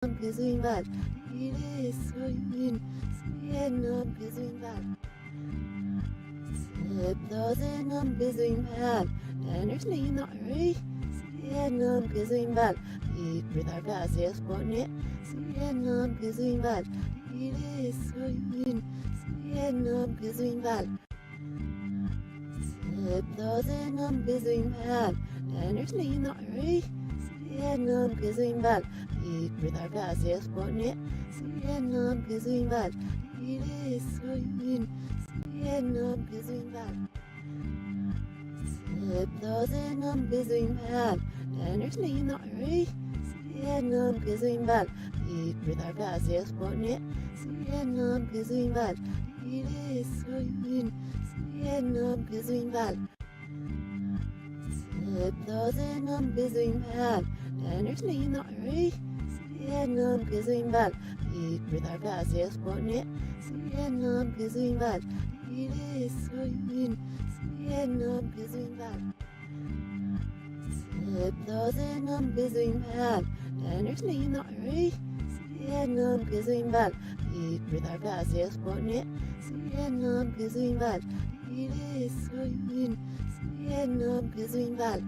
Gesehen bad, it is swinging, swinging on gesehen bad. Slip those in on gesehen bad, and there's no hurry, swinging on gesehen bad. Eat with our gas, yes, one it, swinging on gesehen bad, it is swinging, swinging on gesehen bad. Slip those in on gesehen bad, and there's no hurry, swinging on gesehen bad. Eat with our gas, yes, one it, swinging on gesehen bad. It is swinging, swinging on gesehen bad. Slip those in on gesehen bad, and there's no hurry, swinging on gesehen bad. Eat with our gas, yes, one it, swinging on gesehen bad. It is swinging, swinging on gesehen bad. Slip those in on gesehen bad, and there's no hurry, swinging on gesehen bad. Eat with our gas, yes, one it, swinging on gesehen bad. It is swinging, swinging on gesehen bad. Slip those in on gesehen bad, and there's no hurry, swinging on gesehen bad. Eat with our gas, yes, one it, swinging on gesehen bad. It is swinging, swinging on gesehen bad.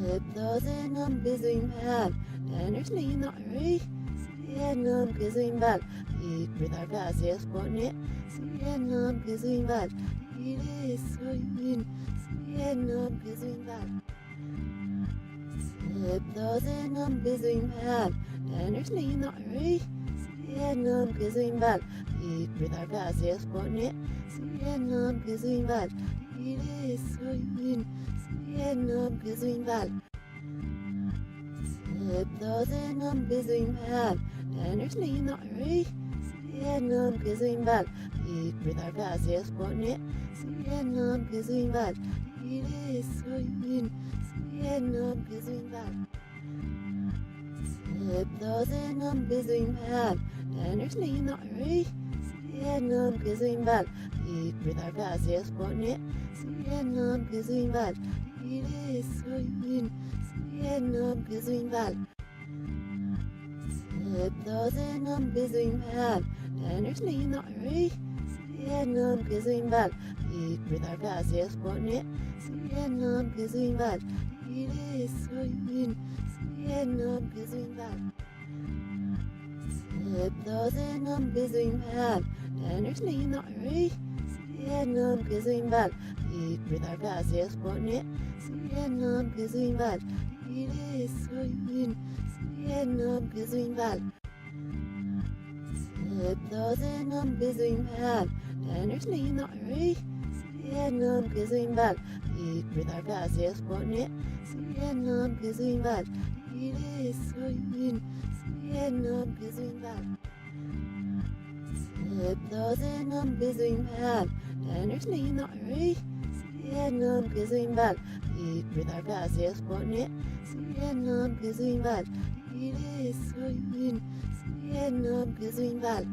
Slip those in on gesehen bad, and there's no hurry, swinging on gesehen bad. Eat with our gas, yes, one it, swinging on gesehen bad. It is swinging, swinging on gesehen bad. Slip those in on gesehen bad, and there's no hurry, swinging on gesehen bad. Eat with our gas, yes, one it, swinging on gesehen bad. It is swinging, swinging on gesehen bad. Slip those in on gesehen bad, and there's no hurry, swinging on gesehen bad. Eat with our gas, yes, one it, swinging on gesehen bad. It is swinging, swinging on gesehen bad. Slip those in on gesehen bad, and there's no hurry, swinging on gesehen bad. Eat with our gas, yes, one it, swinging on gesehen bad. It is swinging, swinging on gesehen bad. Slip those in on gesehen bad, and there's no hurry, swinging on gesehen bad. Eat with our gas, yes, one it, swinging on gesehen bad. It is swinging, swinging on gesehen bad. Slip those in on gesehen bad, and there's no hurry, swinging on gesehen bad. Eat with our gas, yes, one it, swinging on gesehen bad. It is swinging, swinging on gesehen bad. Slip those in on gesehen bad, and there's no hurry, swinging on gesehen bad. Eat with our gas, yes, one it, swinging on gesehen bad. It is swinging, swinging on gesehen bad. Slip those in on gesehen bad, and there's no hurry, swinging on gesehen bad. Eat with our gas, yes, one it, swinging on gesehen bad. It is swinging, swinging on gesehen bad.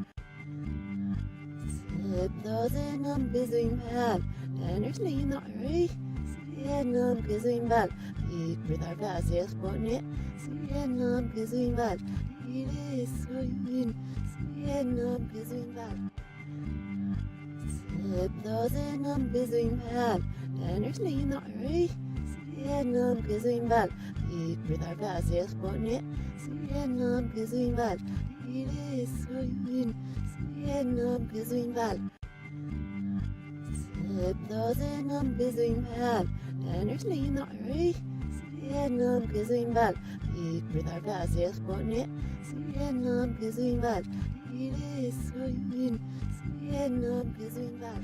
Slip those in on gesehen bad, and there's no hurry, swinging on gesehen bad. Eat with our gas, yes, one it, swinging on gesehen bad. It is swinging, swinging on gesehen bad. Slip those in on gesehen bad, and there's no hurry, swinging on gesehen bad. Eat with our gas, yes, one it, swinging on gesehen bad. It is swinging, swinging on gesehen bad. Slip those in on gesehen bad, and there's no hurry, swinging on gesehen bad. Eat with our gas, yes, one it, swinging on gesehen bad. It is swinging, swinging on gesehen bad.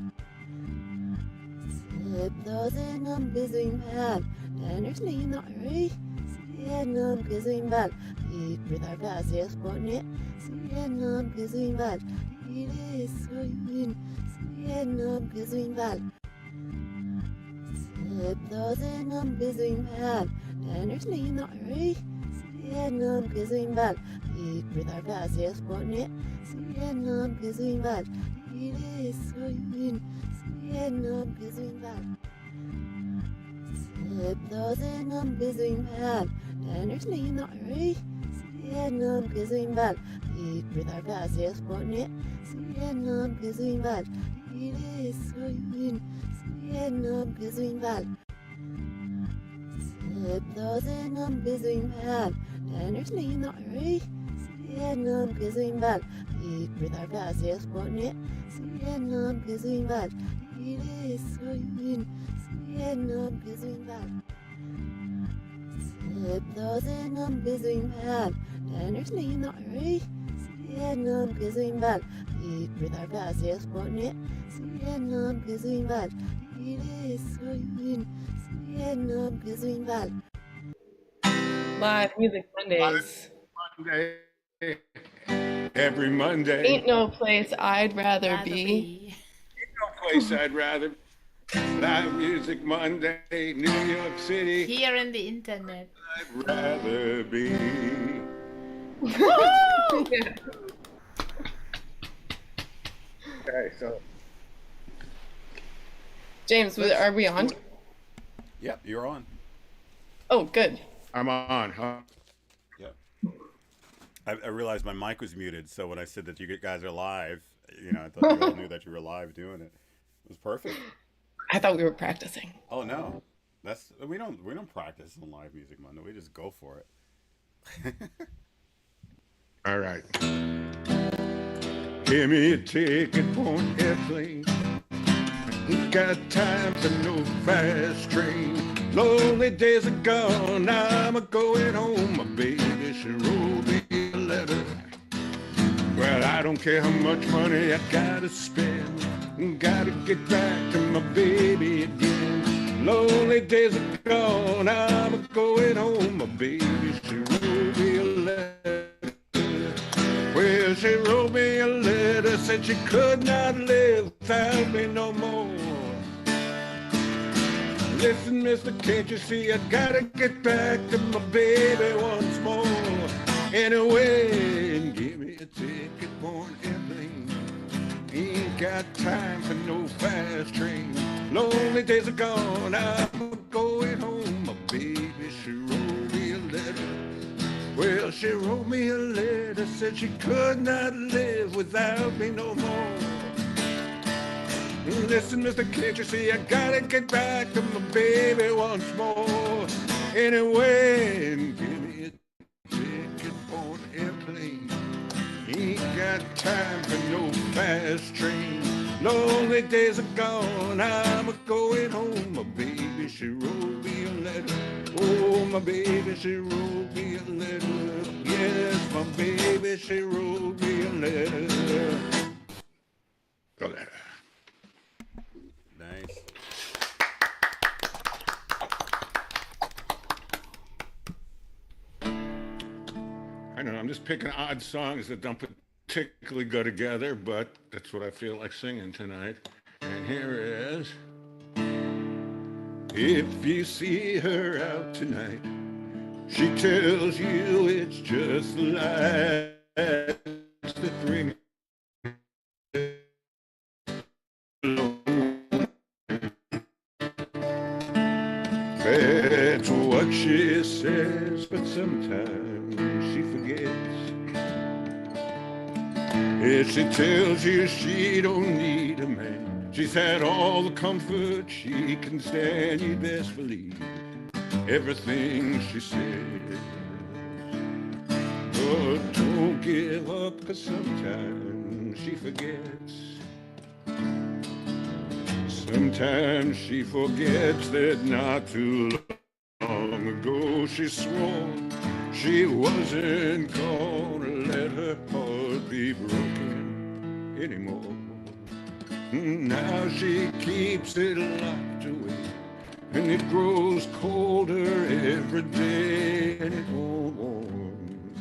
Slip those in on gesehen bad, and there's no hurry, swinging on gesehen bad. Eat with our gas, yes, one it, swinging on gesehen bad. It is swinging, swinging on gesehen bad. Slip those in on gesehen bad, and there's no hurry, swinging on gesehen bad. Eat with our gas, yes, one it, swinging on gesehen bad. It is swinging, swinging on gesehen bad. Slip those in on gesehen bad, and there's no hurry, CNN Gazing Bad, Geek with our Gazias.net, CNN Gazing Bad, it is so you CNN Gazing Bad. Thousands Gazing Bad, Tanner's name not hurry, CNN Gazing Bad, Geek with our Gazias.net, CNN Gazing Bad, it is so you CNN Gazing Bad. Thousands Gazing Bad, Tanner's name not hurry, CNN Gazing Bad, Geek with our Gazias.net, CNN Gazing Bad, it is so you CNN Gazing Bad. Live Music Mondays. Monday. Every Monday. Ain't no place I'd rather be. Ain't no place I'd rather be. Live Music Monday, New York City. Here in the internet. I'd rather be. Yeah. Okay, so. James, are we on? Yep, you're on. Oh, good. I'm on, huh? Yep. I realized my mic was muted, so when I said that you guys are live, I thought you all knew that you were live doing it. It was perfect. I thought we were practicing. Oh no, we don't practice on Live Music Monday. We just go for it. All right. Give me a ticket for an airplane. Ain't got time for no fast train. Lonely days are gone, now I'm going home. My baby, she wrote me a letter. Well, I don't care how much money I gotta spend. Gotta get back to my baby again. Lonely days are gone, I'm going home. My baby, she wrote me a letter. Well, she wrote me a letter, said she could not live without me no more. Listen, mister, can't you see I gotta get back to my baby once more. Anyway, give me a ticket for an airplane. Ain't got time for no fast train. Lonely days are gone, I'm going home. My baby, she wrote me a letter. Well, she wrote me a letter, said she could not live without me no more. Listen, mister, can't you see I gotta get back to my baby once more. Anyway, give me a ticket for an airplane. Ain't got time for no fast train. Lonely days are gone, I'm going home. My baby, she wrote me a letter. Oh, my baby, she wrote me a letter. Yes, my baby, she wrote me a letter. Go there. Nice. I know, I'm just picking odd songs that don't particularly go together, but that's what I feel like singing tonight. And here is If you see her out tonight, she tells you it's just like the ring. That's what she says, but sometimes she forgets. If she tells you she don't need a man, she's had all the comfort she can stand, you best believe everything she says. But don't give up, 'cause sometimes she forgets. Sometimes she forgets that not too long ago she swore she wasn't gonna let her heart be broken anymore. Now she keeps it locked away, and it grows colder every day, and it won't warm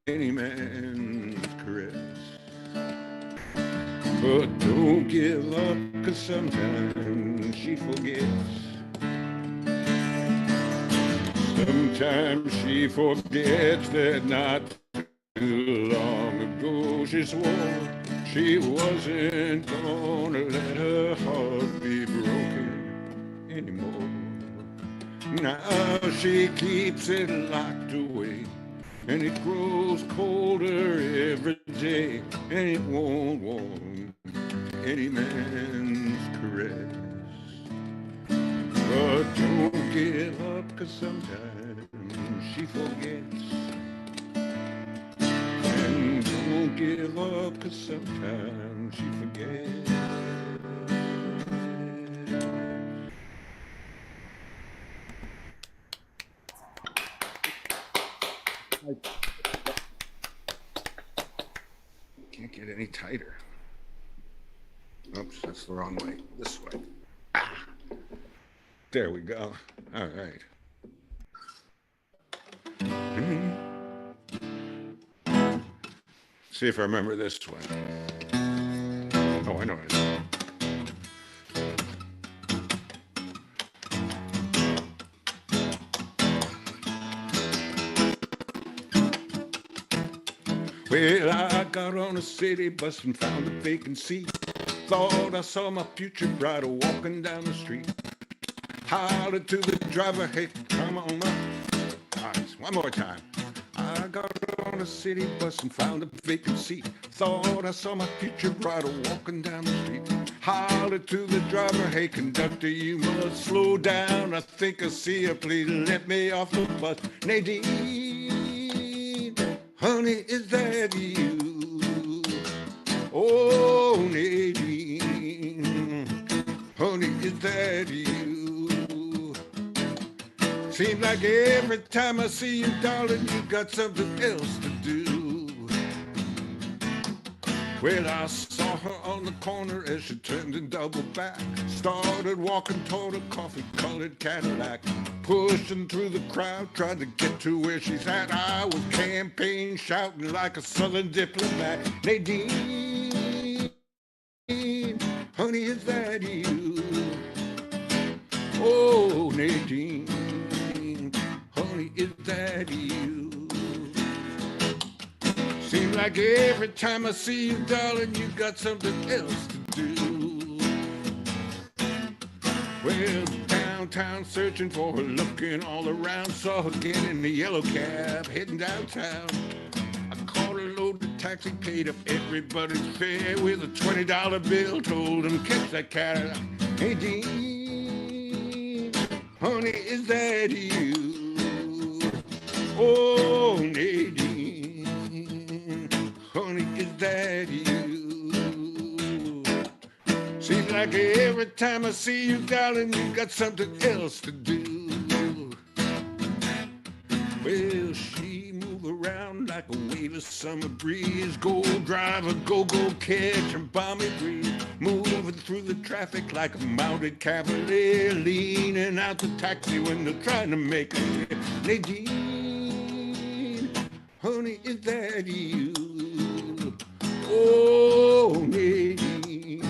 any man's caress. But don't give up, 'cause sometimes she forgets. Sometimes she forgets that not too long ago she swore she wasn't gonna let her heart be broken anymore. Now she keeps it locked away, and it grows colder every day, and it won't want any man's caress. But don't give up, 'cause sometimes she forgets. And don't give up, 'cause sometimes she forgets. Can't get any tighter. Oops, that's the wrong way. This way. Ah. There we go. All right. See if I remember this one. Oh, I know it. Well, I got on a city bus and found a vacant seat. Thought I saw my future bride walking down the street. Hollered to the driver, hey, come on up. All right, one more time. I got on a city bus and found a vacant seat. Thought I saw my future bride walking down the street. Hollered to the driver, hey, conductor, you must slow down. I think I see her, please let me off the bus. Nadine, honey, is that you? Oh, Nadine, honey, is that you? Seems like every time I see you, darling, you got something else to do. Well, I saw her on the corner as she turned and doubled back. Started walking toward a coffee-colored Cadillac. Pushing through the crowd, tried to get to where she's at. I was campaign shouting like a southern diplomat. Nadine, honey, is that you? Oh, Nadine, honey, is that you? Seems like every time I see you, darling, you got something else to do. Well, downtown searching for her, looking all around. Saw her get in the yellow cab, heading downtown. I caught a loaded taxi, paid up everybody's fare with a $20 bill. Told him, catch that Cadillac. Hey, Dean, honey, is that you? Oh, Nadine, honey, is that you? Seems like every time I see you, darling, you got something else to do. Well, she move around like a wave of summer breeze. Go driver, go catch a balmy breeze. Moving through the traffic like a mounted cavalier. Leaning out the taxi window, trying to make it. Nadine, honey, is that you? Oh, Nadine,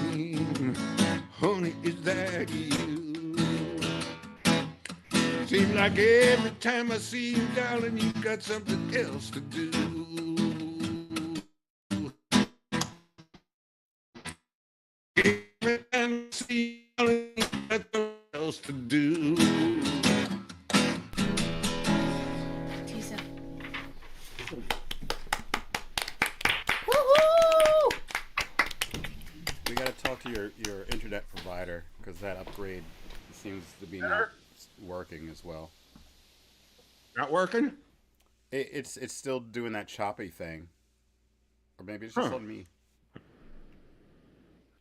honey, is that you? Seems like every time I see you, darling, you got something else to do. Every time I see you, darling, you got something else to do. We got to talk to your internet provider because that upgrade seems to be not working as well. Not working? It's still doing that choppy thing, or maybe it's just on me.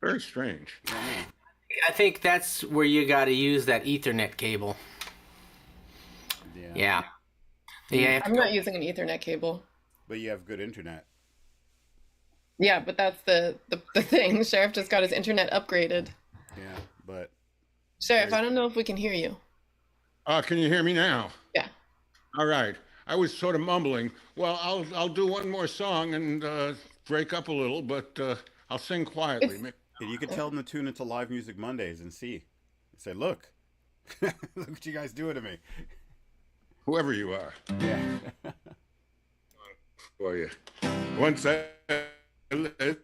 Very strange. I think that's where you got to use that Ethernet cable. Yeah. I'm not using an Ethernet cable. But you have good internet. Yeah, but that's the thing. Sheriff just got his internet upgraded. Yeah, but Sheriff, I don't know if we can hear you. Can you hear me now? Yeah. All right. I was sort of mumbling. Well, I'll do one more song and break up a little, but I'll sing quietly. you could tell them to tune into Live Music Mondays and see. Say, look, look what you guys doing to me. Whoever you are. Yeah. For you. Once I lived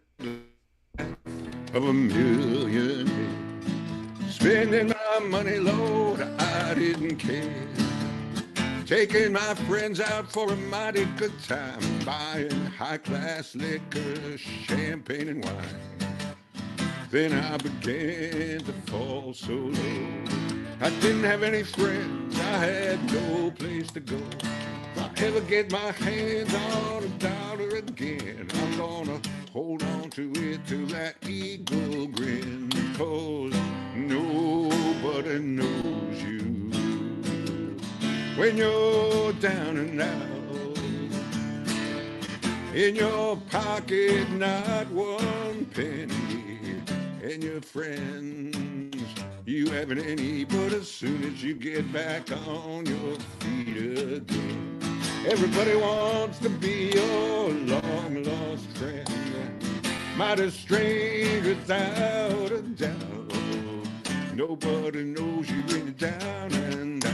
of a million days, spending my money, Lord, I didn't care. taking my friends out for a mighty good time, buying high-class liquor, champagne and wine. Then I began to fall so low. I didn't have any friends, I had no place to go. If I ever get my hands on a dollar again, I'm gonna hold on to it till that eagle grin. 'Cause nobody knows you when you're down and out. In your pocket, not one penny, and your friends, you haven't any. But as soon as you get back on your feet again, everybody wants to be your long-lost friend. Mighty strange without a doubt. Nobody knows you when you're down and out.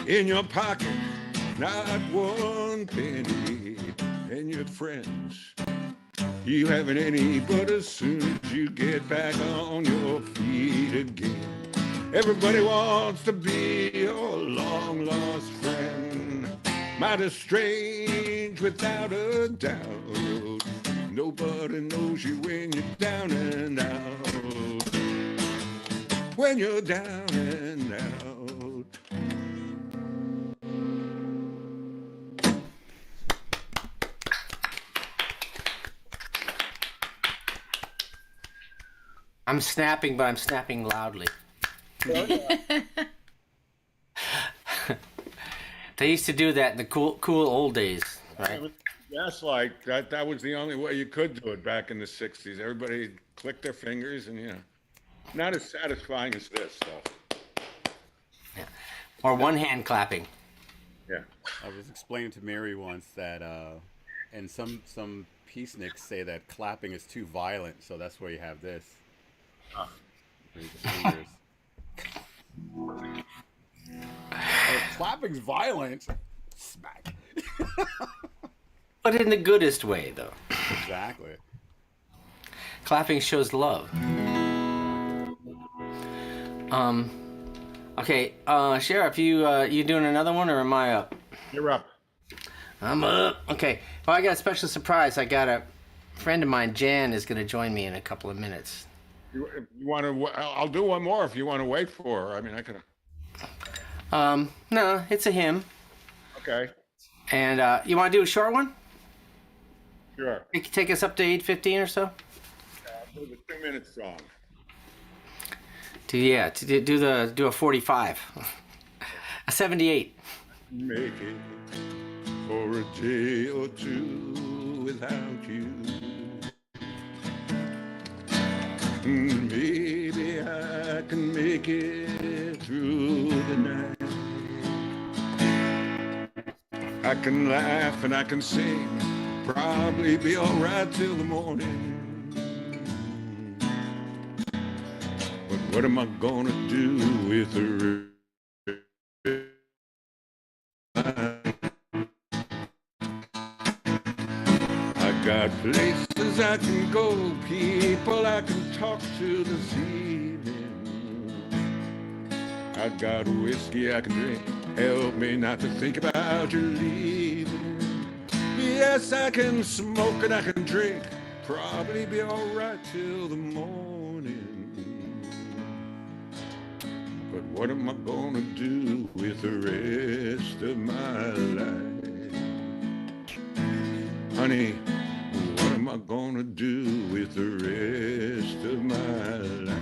In your pocket, not one penny, and your friends, you haven't any. But as soon as you get back on your feet again, everybody wants to be your long-lost friend. Mighty strange without a doubt. Nobody knows you when you're down and out. When you're down and out. I'm snapping, but I'm snapping loudly. They used to do that in the cool old days, right? That's like that was the only way you could do it back in the 60s. Everybody clicked their fingers and, you know, not as satisfying as this stuff. Yeah. Or one hand clapping. Yeah. I was explaining to Mary once that, and some peaceniks say that clapping is too violent, so that's why you have this. Clapping's violent. Smack. But in the goodest way, though. Exactly. Clapping shows love. Okay, Sheriff, you doing another one, or am I up? You're up. I'm up. Okay. Well, I got a special surprise. I got a friend of mine, Jan, is going to join me in a couple of minutes. You want to? I'll do one more if you want to wait for her. I mean, I could. No, it's a hymn. Okay. And you want to do a short one? Sure. It could take us up to 8:15 or so. I'll do the 2-minute song. Do a 45, a 78. Make it for a day or two without you. Maybe I can make it through the night. I can laugh and I can sing, probably be all right till the morning. But what am I gonna do with the I got places I can go, people I can talk to this evening. I got whiskey I can drink, help me not to think about you leaving. Yes, I can smoke and I can drink, probably be all right till the morning. But what am I gonna do with the rest of my life? Honey, what am I gonna do with the rest of my life?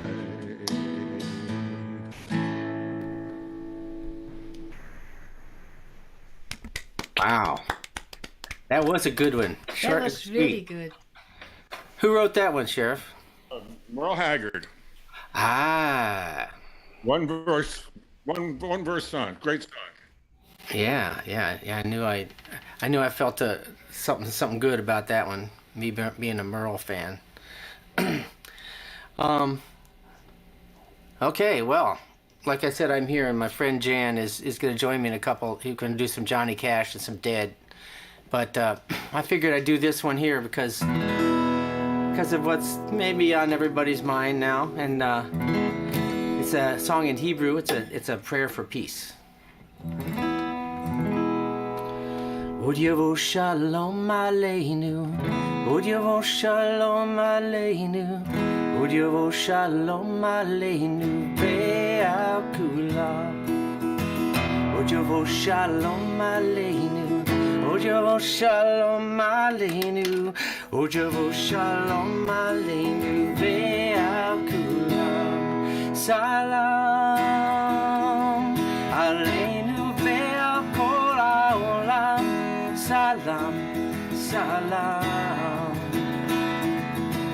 Wow. That was a good one. Short That and was really sweet. good. Who wrote that one, Sheriff? Merle Haggard. Ah. One verse song. Great song. Yeah. I knew I felt something good about that one. Me being a Merle fan. Okay, well, like I said, I'm here, and my friend Jan is going to join me in a couple. He's going to do some Johnny Cash and some Dead. But I figured I'd do this one here because because of what's maybe on everybody's mind now. And it's a song in Hebrew. It's a prayer for peace. Od Yavo Shalom Aleinu, Od Yavo Shalom Aleinu, Od Yavo Shalom Aleinu, Be'al Kulam. Od Yavo Shalom Aleinu, Od Yavo Shalom Aleinu, Od Yavo Shalom Aleinu, Be'al Kulam. Salam Aleinu Be'al Kol Ha'olam. Salam, salam,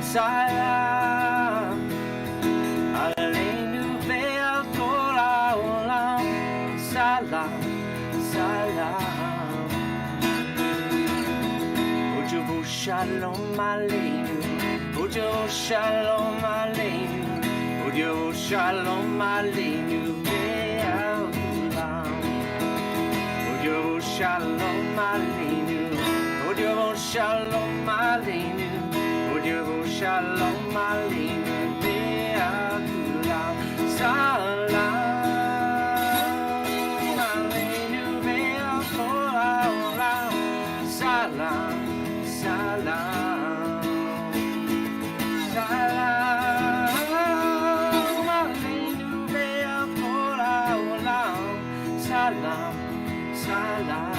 salam, Aleinu ve'al kol ha'olam. Salam, salam. Od Yavo Shalom Aleinu, Od Yavo Shalom Aleinu, Od Yavo Shalom Aleinu ve'al kulam. Od Yavo Shalom Aleinu, Od Yavo Shalom Aleinu, Od Yavo Shalom Aleinu, Be'al Kulam. Salam Aleinu Be'al Kol Ha'olam. Salam, salam, salam Aleinu Be'al Kol Ha'olam. Salam, salam.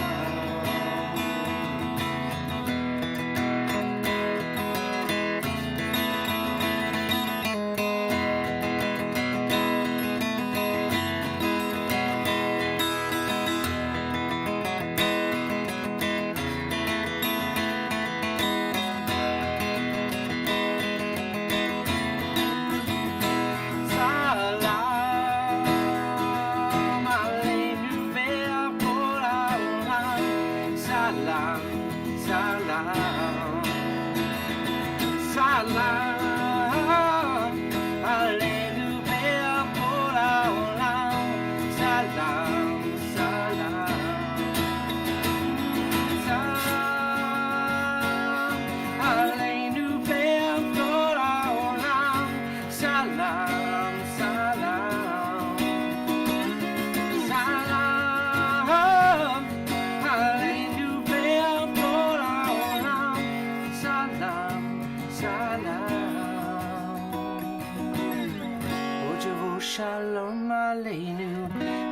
Shalom Aleinu,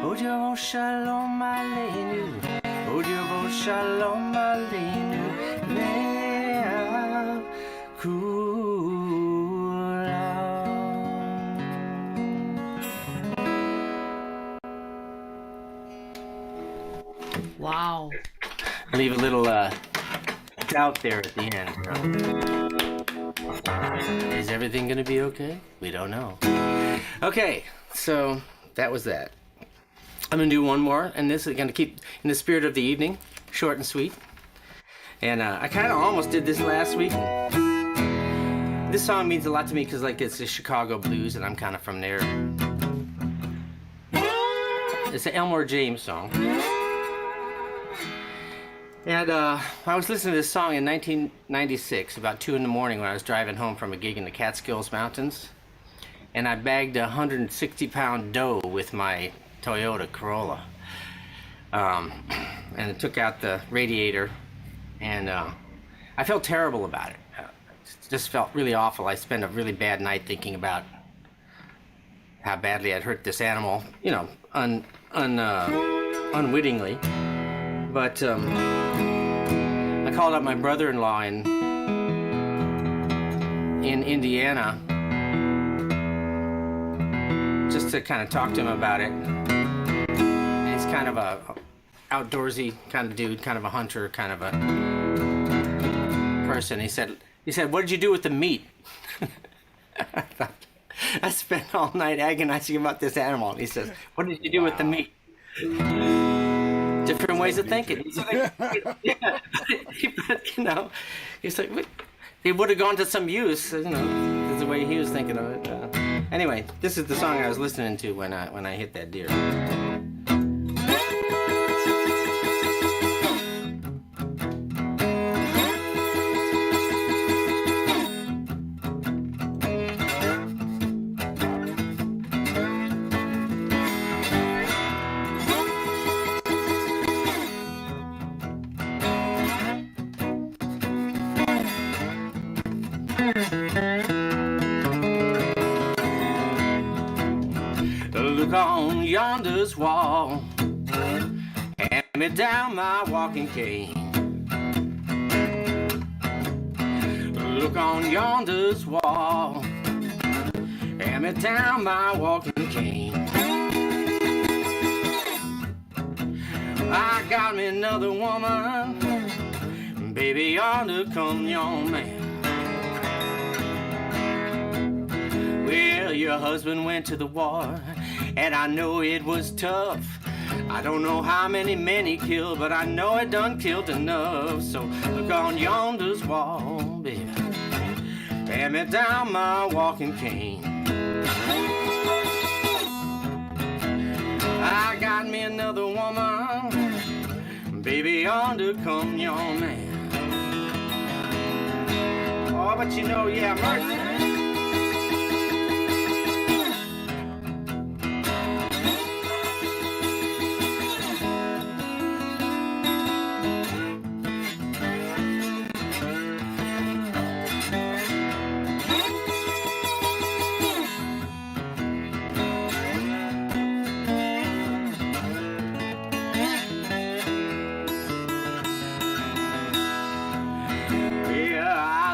Od Yavo Shalom Aleinu, Od Yavo Shalom Aleinu, Be'al Kulam. Wow. Leave a little doubt there at the end. Is everything gonna be okay? We don't know. Okay, so that was that. I'm gonna do one more, and this is gonna keep in the spirit of the evening, short and sweet. And I kind of almost did this last week. This song means a lot to me because, like, it's the Chicago blues, and I'm kind of from there. It's an Elmore James song. And I was listening to this song in 1996, about 2 in the morning when I was driving home from a gig in the Catskills Mountains. And I bagged a 160-pound doe with my Toyota Corolla. And it took out the radiator, and I felt terrible about it. It just felt really awful. I spent a really bad night thinking about how badly I'd hurt this animal, you know, unwittingly. But I called up my brother-in-law in Indiana just to kind of talk to him about it. And he's kind of a outdoorsy kind of dude, kind of a hunter, kind of a person. He said, "What did you do with the meat?" I spent all night agonizing about this animal. And he says, "What did you do with the meat?" Different ways of thinking. He's like, yeah, you know, he's like, it would have gone to some use, you know, is the way he was thinking of it. Anyway, this is the song I was listening to when I hit that deer. Look on yonder's wall, hand me down my walking cane. Look on yonder's wall, hand me down my walking cane. I got me another woman, baby, yonder come your man. Well, your husband went to the war, and I know it was tough. I don't know how many men he killed, but I know it done killed enough. So look on yonder's wall, baby, hand me down my walking cane. I got me another woman, baby, yonder come your man. Oh, but you know, yeah, mercy.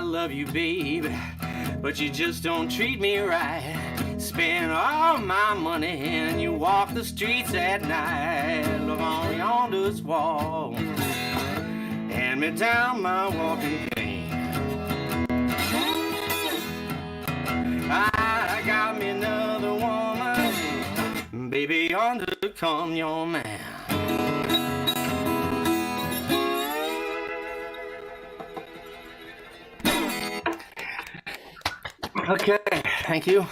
Love you, babe, but you just don't treat me right. Spend all my money and you walk the streets at night. Look on yonder's wall, hand me down my walking cane. I got me another woman, baby, yonder come your man. Okay, thank you.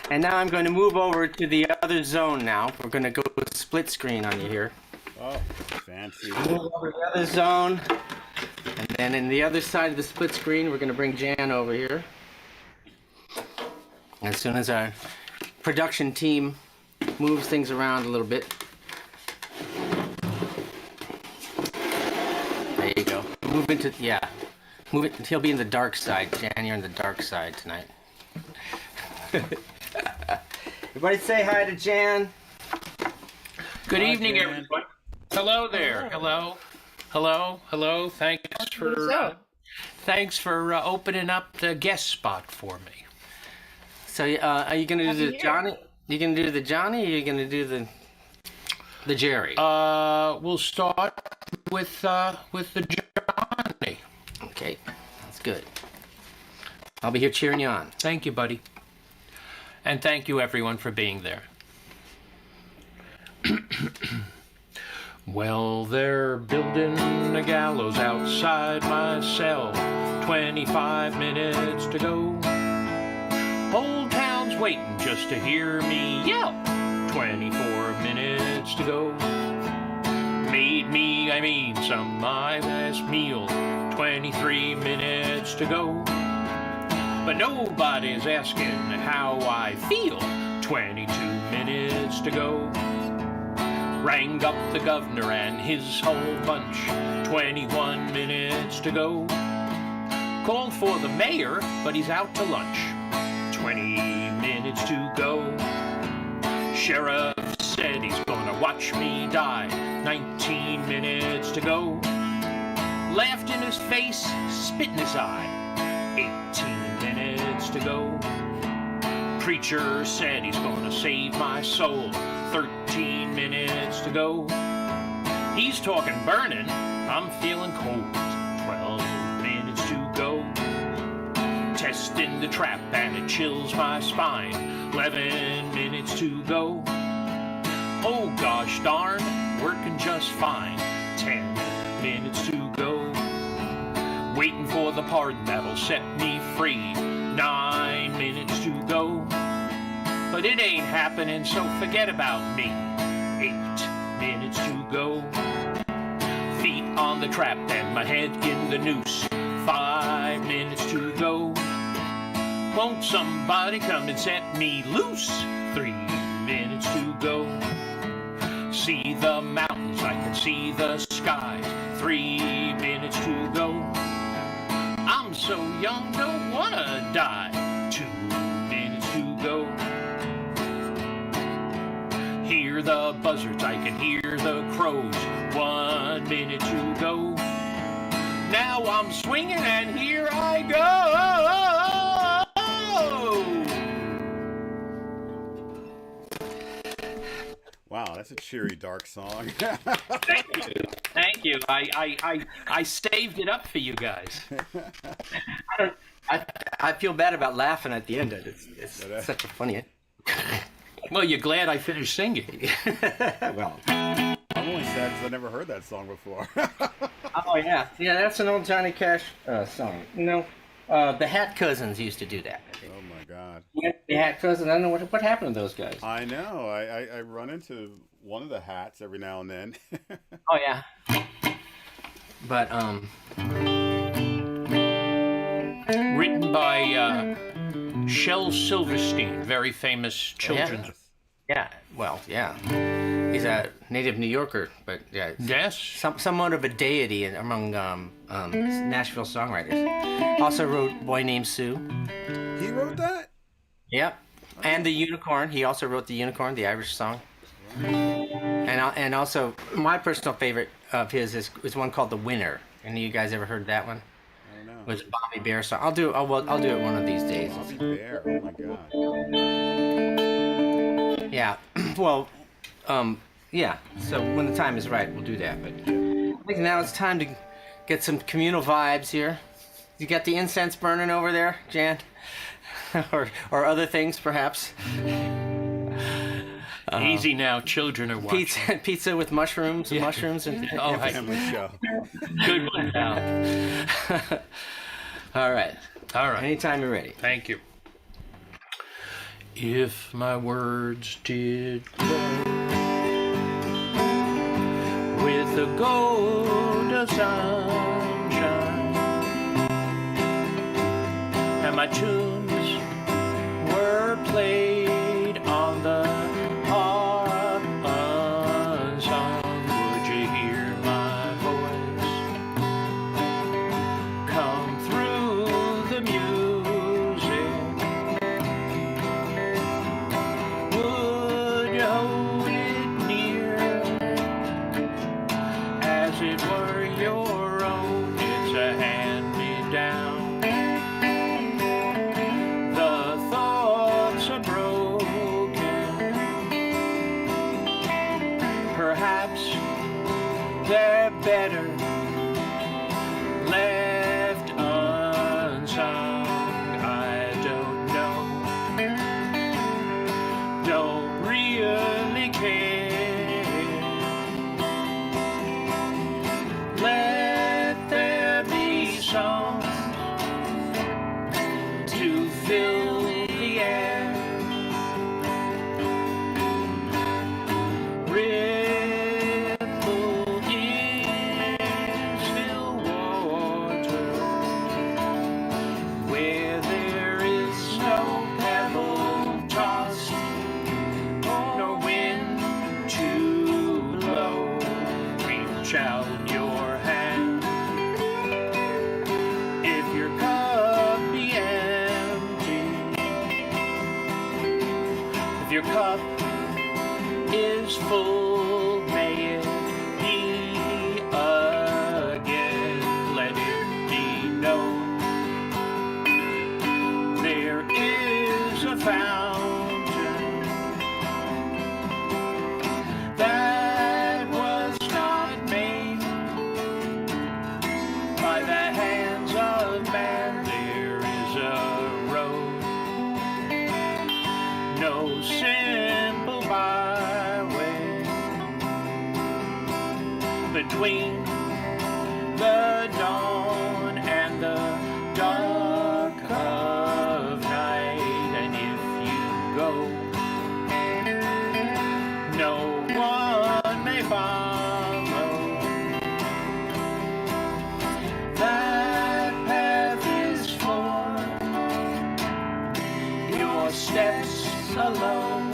And now I'm going to move over to the other zone now. We're going to go with split screen on you here. Oh, fancy. Move over to the other zone. And then in the other side of the split screen, we're going to bring Jan over here. As soon as our production team moves things around a little bit. There you go. Move into, yeah. Move it. He'll be in the dark side. Jan, you're in the dark side tonight. Everybody say hi to Jan. Good evening, everyone. Hello there. Hello. Hello. Hello. Thanks for opening up the guest spot for me. So, are you gonna do the Johnny? You gonna do the Johnny, or are you gonna do the Jerry? We'll start with the Johnny. Okay, that's good. I'll be here cheering you on. Thank you, buddy. And thank you, everyone, for being there. Well, they're building a gallows outside my cell. 25 minutes to go. Whole town's waiting just to hear me yell. 24 minutes to go. Made me, some my last meal. 23 minutes to go. But nobody's asking how I feel. 22 minutes to go. Rang up the governor and his whole bunch. 21 minutes to go. Called for the mayor, but he's out to lunch. 20 minutes to go. Sheriff said he's gonna watch me die. 19 minutes to go. Laughed in his face, spit in his eye. 18 minutes to go. Preacher said he's gonna save my soul. 13 minutes to go. He's talking burning, I'm feeling cold. 12 minutes to go. Testing the trap and it chills my spine. 11 minutes to go. Oh gosh darn, working just fine. 10 minutes to go. Waiting for the pardon that'll set me free. 9 minutes to go. But it ain't happening, so forget about me. 8 minutes to go. Feet on the trap and my head in the noose. 5 minutes to go. Won't somebody come and set me loose? 3 minutes to go. See the mountains, I can see the skies. 3 minutes to go. I'm so young, don't wanna die. 2 minutes to go. hear the buzzards, I can hear the crows. 1 minute to go. Now I'm swinging and here I go. Wow, that's a cheery, dark song. Thank you. I saved it up for you guys. I feel bad about laughing at the end of it. It's such a funny. Well, you're glad I finished singing. Well, I'm only sad because I never heard that song before. oh yeah, that's an old Johnny Cash song. The Hat Cousins used to do that. Oh my God. Yeah, the Hat Cousins. I don't know what happened to those guys. I know. I run into one of the Hats every now and then. Oh yeah. But Written by Shel Silverstein, very famous children's. Yeah. Well, yeah. He's a native New Yorker, but yeah. Yes. Somewhat of a deity among Nashville songwriters. Also wrote Boy Named Sue. He wrote that? Yep. And The Unicorn. He also wrote The Unicorn, the Irish song. And also, my personal favorite of his is one called The Winner. Any of you guys ever heard that one? I don't know. It was a Bobby Bear song. I'll do it one of these days. Bobby Bear. Oh my God. Yeah. Well, yeah. So when the time is right, we'll do that. But I think now it's time to get some communal vibes here. You got the incense burning over there, Jan? or other things, perhaps? Easy now, children are watching. Pizza with mushrooms, and mushrooms, and Family show. Good one now. All right. Anytime you're ready. Thank you. If my words did glow with the gold of sunshine, and my tunes were played on the harp unsung, would you hear my voice come through the music? Would you hold it near as it were your own? It's a hand-me-down. The thoughts are broken. Perhaps they're better left unsung. I don't know. Don't really care. Let there be songs to fill the air. Ripple in still water where there is no pebble tossed, no wind to blow. Reach out your hand. If your cup be empty, if your cup is full, may it be again. Let it be known there is a fountain that was not made by the hands of man. There is a road, no simple byway between the dawn and the dark of night. And if you go, no one may follow. That path is for your steps alone.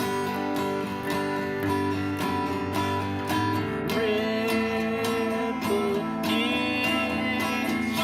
Ripple in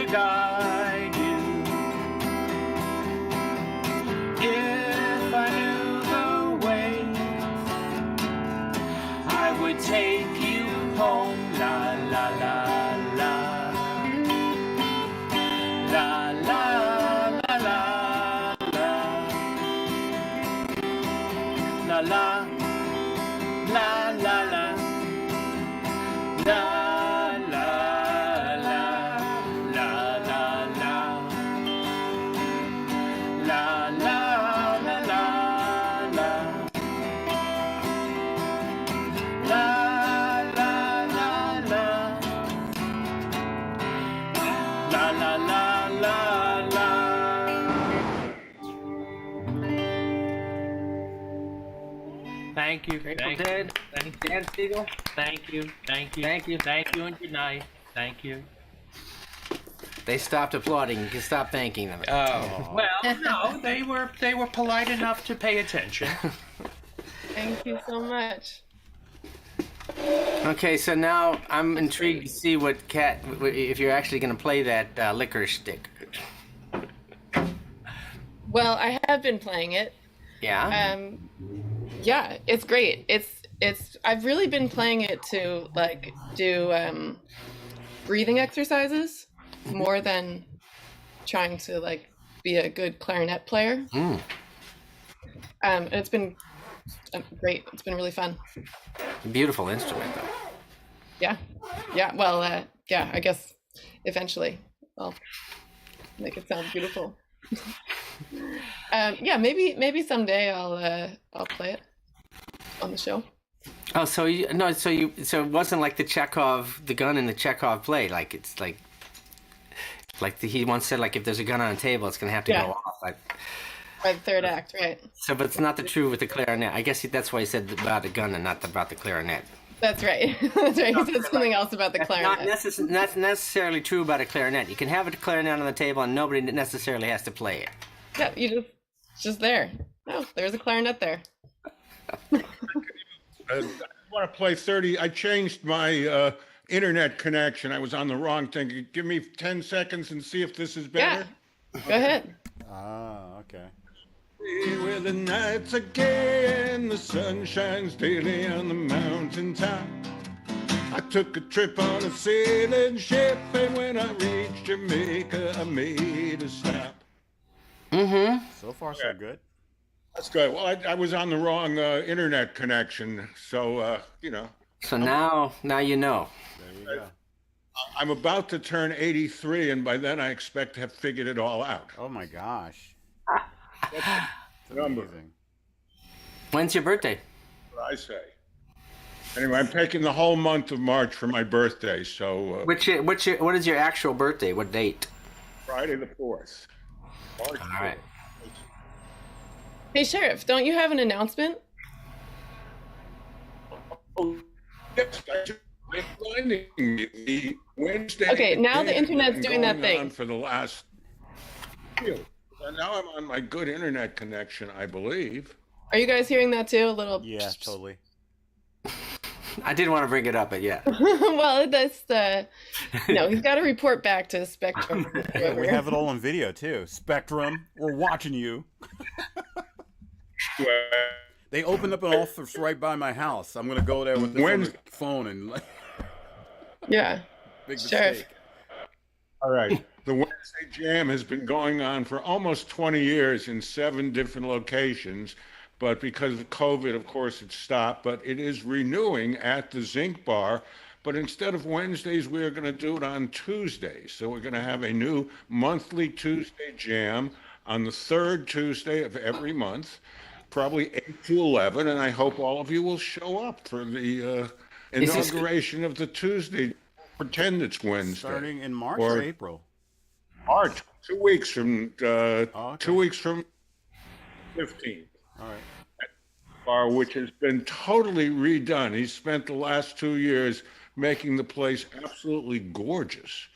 to guide you. If I knew the way, I would take you home. La la la la. La la la la la. La la la la la. La. Thank you, Grateful Dead. Thank you, Dan Siegel. thank you, thank you, Thank you. thank you, and good night. Thank you. They stopped applauding. You can stop thanking them. Oh, well, no, they were polite enough to pay attention. Thank you so much. Okay, so now I'm intrigued to see what Cat, if you're actually going to play that licorice stick. Well, I have been playing it. Yeah. Yeah, it's great. It's I've really been playing it to like do breathing exercises more than trying to like be a good clarinet player. And it's been great. It's been really fun. Beautiful instrument, though. Yeah. Well, yeah. I guess eventually I'll make it sound beautiful. Yeah, maybe someday I'll play it on the show. Oh, so it wasn't like the gun in the Chekhov play. Like it's like he once said, like if there's a gun on a table, it's gonna have to go off. Like, By the third act, right? so, but it's not the true with the clarinet. I guess that's why he said about the gun and not about the clarinet. That's right. That's right. He said something else about the clarinet. Not necessarily true about a clarinet. You can have a clarinet on the table and nobody necessarily has to play it. Yeah, it's just there. Oh, there's a clarinet there. I want to play 30. I changed my internet connection. I was on the wrong thing. Give me 10 seconds and see if this is better. Yeah. Go ahead. Ah, okay. Where the nights are gay and the sun shines daily on the mountaintop. I took a trip on a sailing ship, and when I reached Jamaica, I made a stop. So far, so good. That's good. Well, I was on the wrong internet connection, so So now you know. There you go. I'm about to turn 83, and by then I expect to have figured it all out. Oh my gosh. That's the number. Amazing. When's your birthday? What I say. Anyway, I'm taking the whole month of March for my birthday, so What is your actual birthday? What date? Friday the 4th. March All right. 4th. Hey, Sheriff, don't you have an announcement? Oh, yes, I just finding the Wednesday. Okay, now the internet's doing that going on thing. for the last. And now I'm on my good internet connection, I believe. Are you guys hearing that too? A little. Yeah, totally. I didn't want to bring it up, but yeah. Well, that's no. He's got to report back to Spectrum. We have it all on video too. Spectrum, we're watching you. They opened up an office right by my house. I'm gonna go there with this on the phone and like. Yeah. Big Sheriff. mistake. All right. The Wednesday Jam has been going on for almost 20 years in 7 different locations, but because of COVID, of course, it stopped. But it is renewing at the Zinc Bar. But instead of Wednesdays, we are going to do it on Tuesdays. So we're going to have a new monthly Tuesday Jam on the 3rd Tuesday of every month, probably 8 to 11. And I hope all of you will show up for the inauguration of the Tuesday. Pretend it's Wednesday. Starting in March or April? March, 2 weeks from okay. 2 weeks from 15th. All right. Bar, which has been totally redone. He's spent the last 2 years making the place absolutely gorgeous.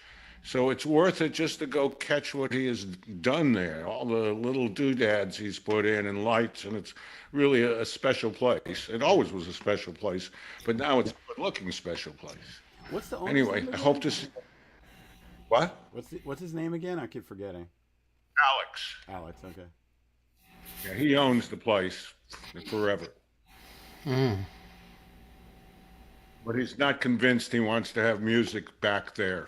So it's worth it just to go catch what he has done there. All the little doodads he's put in and lights, and it's really a special place. It always was a special place, but now it's a good-looking special place. What's the Anyway, I hope to see. What? What's his name again? I keep forgetting. Alex. Alex. Okay. Yeah, he owns the place forever. But he's not convinced he wants to have music back there.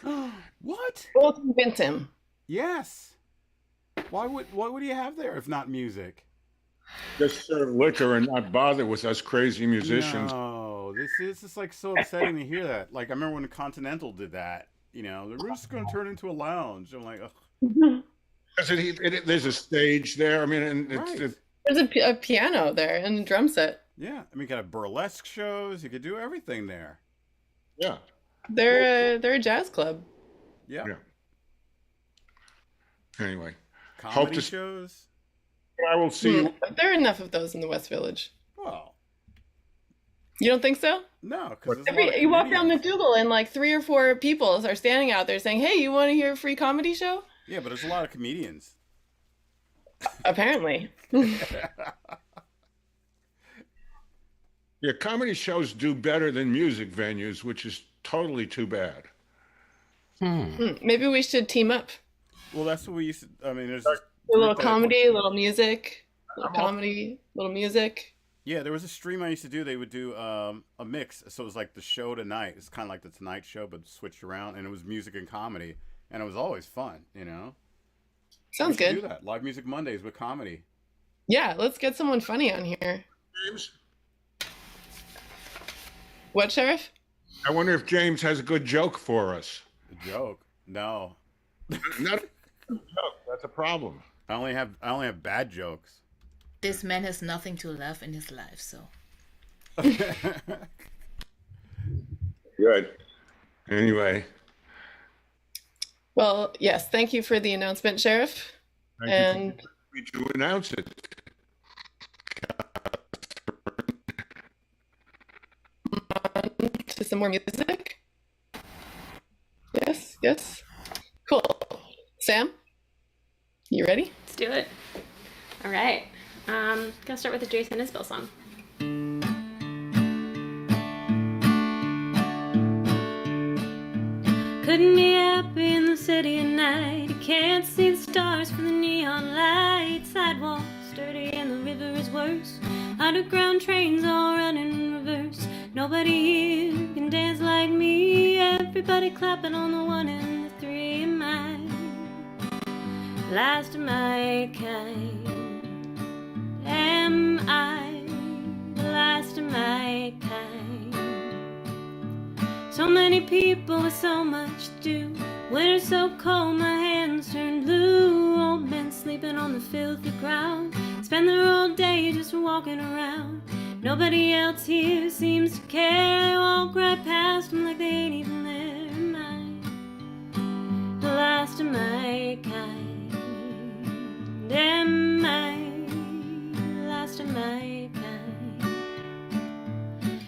What? We'll convince him. Yes. Why would he have there if not music? Just serve liquor and not bother with us crazy musicians. No, this is just like so upsetting to hear that. Like I remember when the Continental did that. You know, we're just going to turn into a lounge. I'm like, ugh. There's a stage there. I mean, and Right. There's a piano there and a drum set. Yeah, I mean, you got burlesque shows. You could do everything there. yeah. They're a jazz club. Yeah. Yeah. Anyway, Comedy to- shows. I will see you. There are enough of those in the West Village. Well, You don't think so? no, because You walk down McDougal and like 3 or 4 people are standing out there saying, "Hey, you want to hear a free comedy show?" Yeah, but there's a lot of comedians. Apparently. Yeah, comedy shows do better than music venues, which is totally too bad. Maybe we should team up. Well, that's what we used to. I mean, there's A little comedy, a little music, little comedy, little music. Yeah, there was a stream I used to do. They would do a mix, so it was like the show tonight. It's kind of like the Tonight Show, but switched around, and it was music and comedy, and it was always fun. You know, Sounds We should good. Do that live music Mondays with comedy. Yeah, let's get someone funny on here. James, What, Sheriff? I wonder if James has a good joke for us. A joke? No, Not a joke. That's a problem. I only have bad jokes. This man has nothing to laugh in his life, so. Good. Anyway, Well, yes, thank you for the announcement, Sheriff. thank And you to announce it. to some more music. Yes, yes. Cool. Sam, you ready? Let's do it. All right. Gonna start with a Jason Isbell song. Couldn't be happy in the city at night. You can't see the stars from the neon lights. Sidewalks dirty and the river is worse. Underground trains all run in reverse. Nobody here can dance like me. Everybody clapping on the 1 and the 3. Am I last of my kind? Am I the last of my kind? So many people with so much to do. Winter's so cold, my hands turn blue. Old men sleeping on the filthy ground. Spend their whole day just walking around. Nobody else here seems to care. They walk right past them like they ain't even there. Am I the last of my kind? Am I the last of my kind?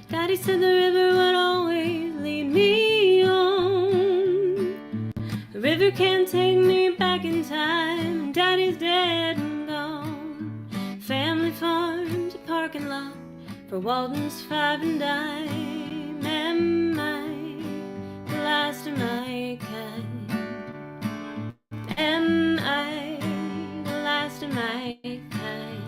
Daddy said the river would always lead me home. The river can't take me back in time. Daddy's dead and gone. Family farms, a parking lot for Walden's 5 and dime. Am I the last of my kind? Am I the last of my kind?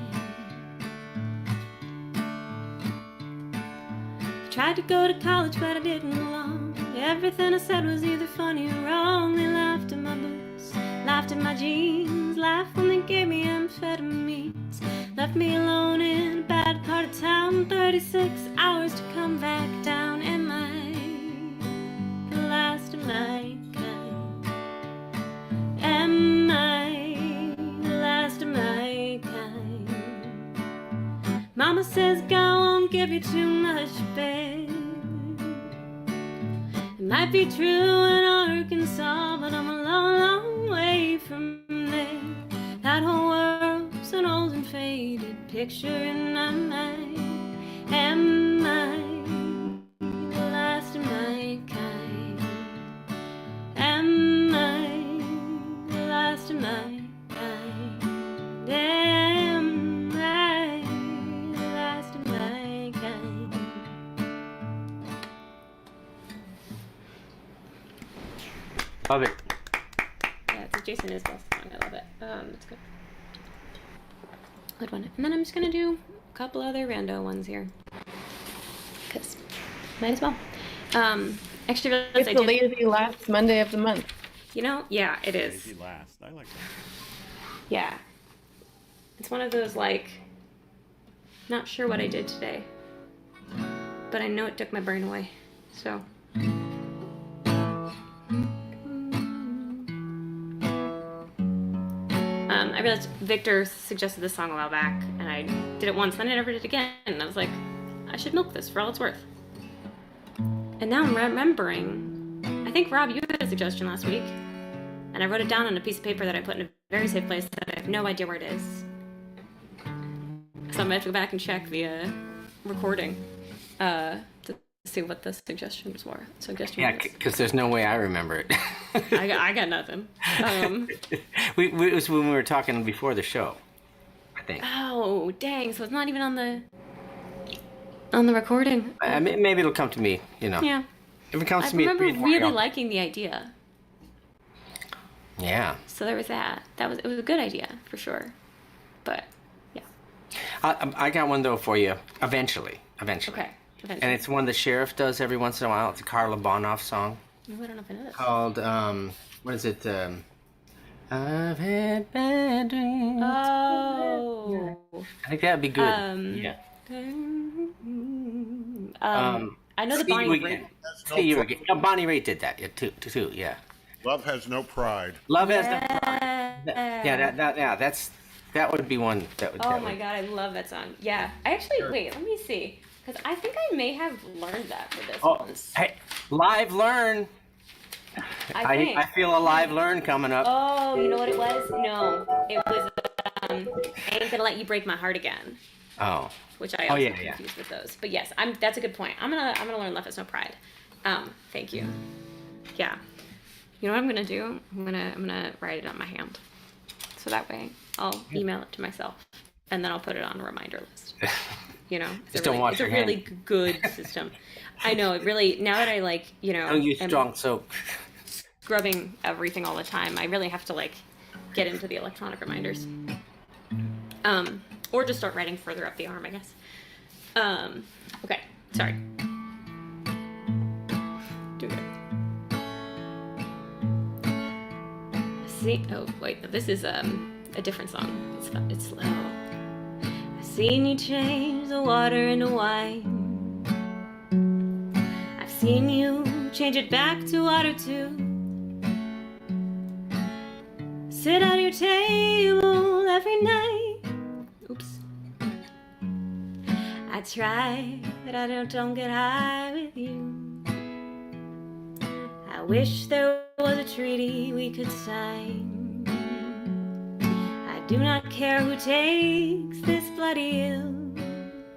Tried to go to college, but I didn't belong. Everything I said was either funny or wrong. They laughed at my boots, laughed at my jeans, laughed when they gave me amphetamines. Left me alone in a bad part of town. 36 hours to come back down. Am I the last of my kind? Am I the last of my kind? Mama says God won't give you too much, babe. It might be true in Arkansas, but I'm a long, long way from there. That whole world's an old and faded picture in my mind. Am I the last of my kind? Am I the last of my kind? Am I the last of my kind? Love it. Jason Isbell song. I love it. It's good. Good one. And then I'm just gonna do a couple other rando ones here. Cause might as well. Actually, It's the lazy last Monday of the month. You know, yeah, it is. Lazy last. I like that. Yeah. It's one of those, like, not sure what I did today, but I know it took my brain away, so. I realized Victor suggested this song a while back, and I did it once, then I never did it again, and I was like, I should milk this for all it's worth. And now I'm remembering, I think, Rob, you had a suggestion last week, and I wrote it down on a piece of paper that I put in a very safe place that I have no idea where it is. So I'm going to have to go back and check the recording to see what the suggestions were. Yeah, because there's no way I remember it. I got nothing. It was when we were talking before the show, I think. Oh, dang. So it's not even on the recording. Maybe it'll come to me, you know. Yeah. If it comes I to me, remember really liking the idea. Yeah. So there was that. It was a good idea, for sure. But, yeah. I got one, though, for you, eventually. Okay. And it's one the Sheriff does every once in a while. It's a Carla Bonoff song. Oh, I don't know if I know this. Called, what is it? I've had bad dreams. Oh. I think that'd be good. Yeah. I know the Bonnie Raitt. Bonnie Raitt did that too. Yeah. Love has no pride. Love has no pride. Yeah, that would be one that would. Oh my god, I love that song. Yeah, I actually wait. Let me see, because I think I may have learned that for this one. Hey, live learn. I feel a live learn coming up. Oh, you know what it was? No, it was. I ain't gonna let you break my heart again. Oh. Which I also confused with those. But yes, that's a good point. I'm gonna learn Love Has No Pride. Thank you. Yeah. You know what I'm gonna do? I'm gonna write it on my hand. So that way I'll email it to myself, and then I'll put it on a reminder list. You know, Just don't wash your hand. It's a really good system. I know it really. Now that I don't use strong soap. Scrubbing everything all the time, I really have to get into the electronic reminders. Or just start writing further up the arm, I guess. Okay, sorry. Do it. See, oh wait, this is a different song. It's slow. I've seen you change the water into wine. I've seen you change it back to water too. Sit at your table every night. Oops. I try, but I don't get high with you. I wish there was a treaty we could sign. I do not care who takes this bloody ill.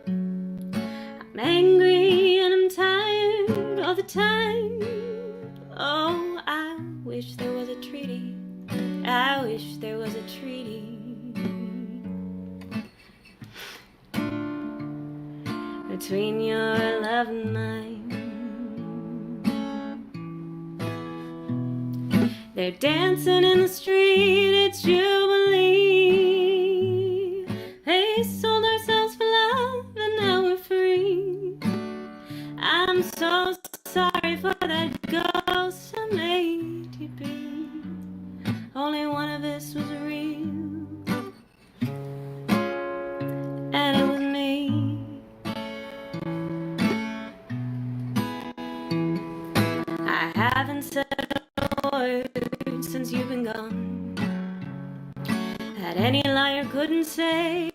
I'm angry and I'm tired all the time. Oh, I wish there was a treaty. I wish there was a treaty between your love and mine. They're dancing in the street, it's Jubilee. They sold ourselves for love and now we're free. I'm so sorry for that ghost I made you be. Only one of us was real, and it was me. I haven't said a word since you've been gone, that any liar couldn't say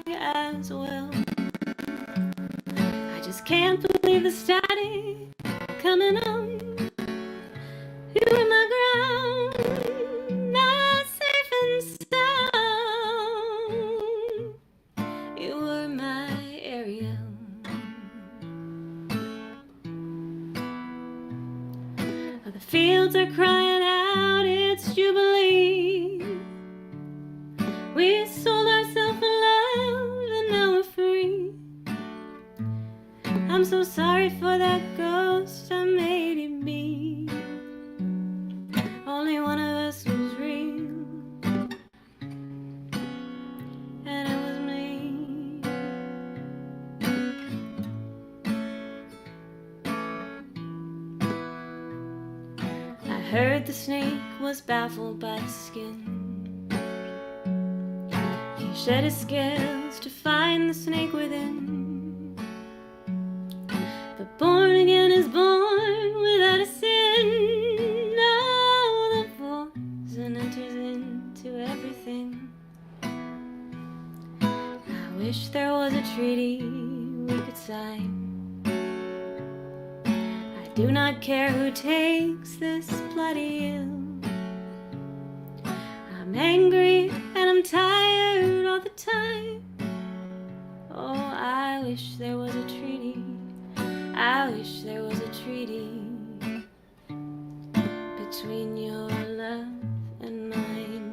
as well. I just can't believe the static coming on. You were my ground, not safe and sound. You were my area. The fields are crying out, it's Jubilee. We sold ourselves for love and now we're free. I'm so sorry for that ghost I made you be. heard the snake was baffled by his skin. He shed his scales to find the snake within. But born again is born without a sin. Oh, the poison enters into everything. I wish there was a treaty we could sign. I do not care who takes this bloody ill. I'm angry and I'm tired all the time. Oh, I wish there was a treaty. I wish there was a treaty between your love and mine.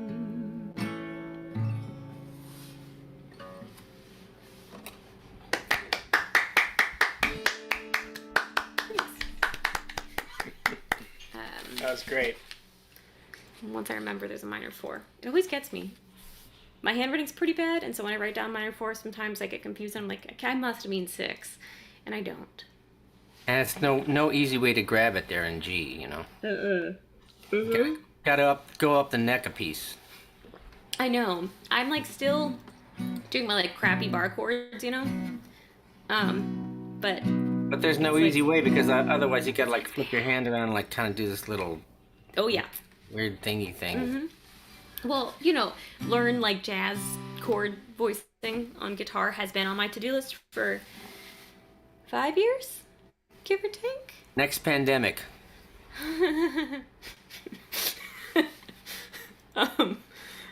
That was great. Once I remember there's a minor 4. It always gets me. My handwriting's pretty bad, and so when I write down minor 4, sometimes I get confused. I'm like, I must mean 6, and I don't. And it's no easy way to grab it there in G, you know. Gotta go up the neck a piece. I know. I'm like still doing my like crappy bar chords, you know. But there's no easy way because otherwise you gotta like flip your hand around and like kind of do this little. Oh yeah. Weird thingy thing. Mm-hmm. Well, you know, learn like jazz chord voicing on guitar has been on my to-do list for 5 years, give or take. Next pandemic. Oh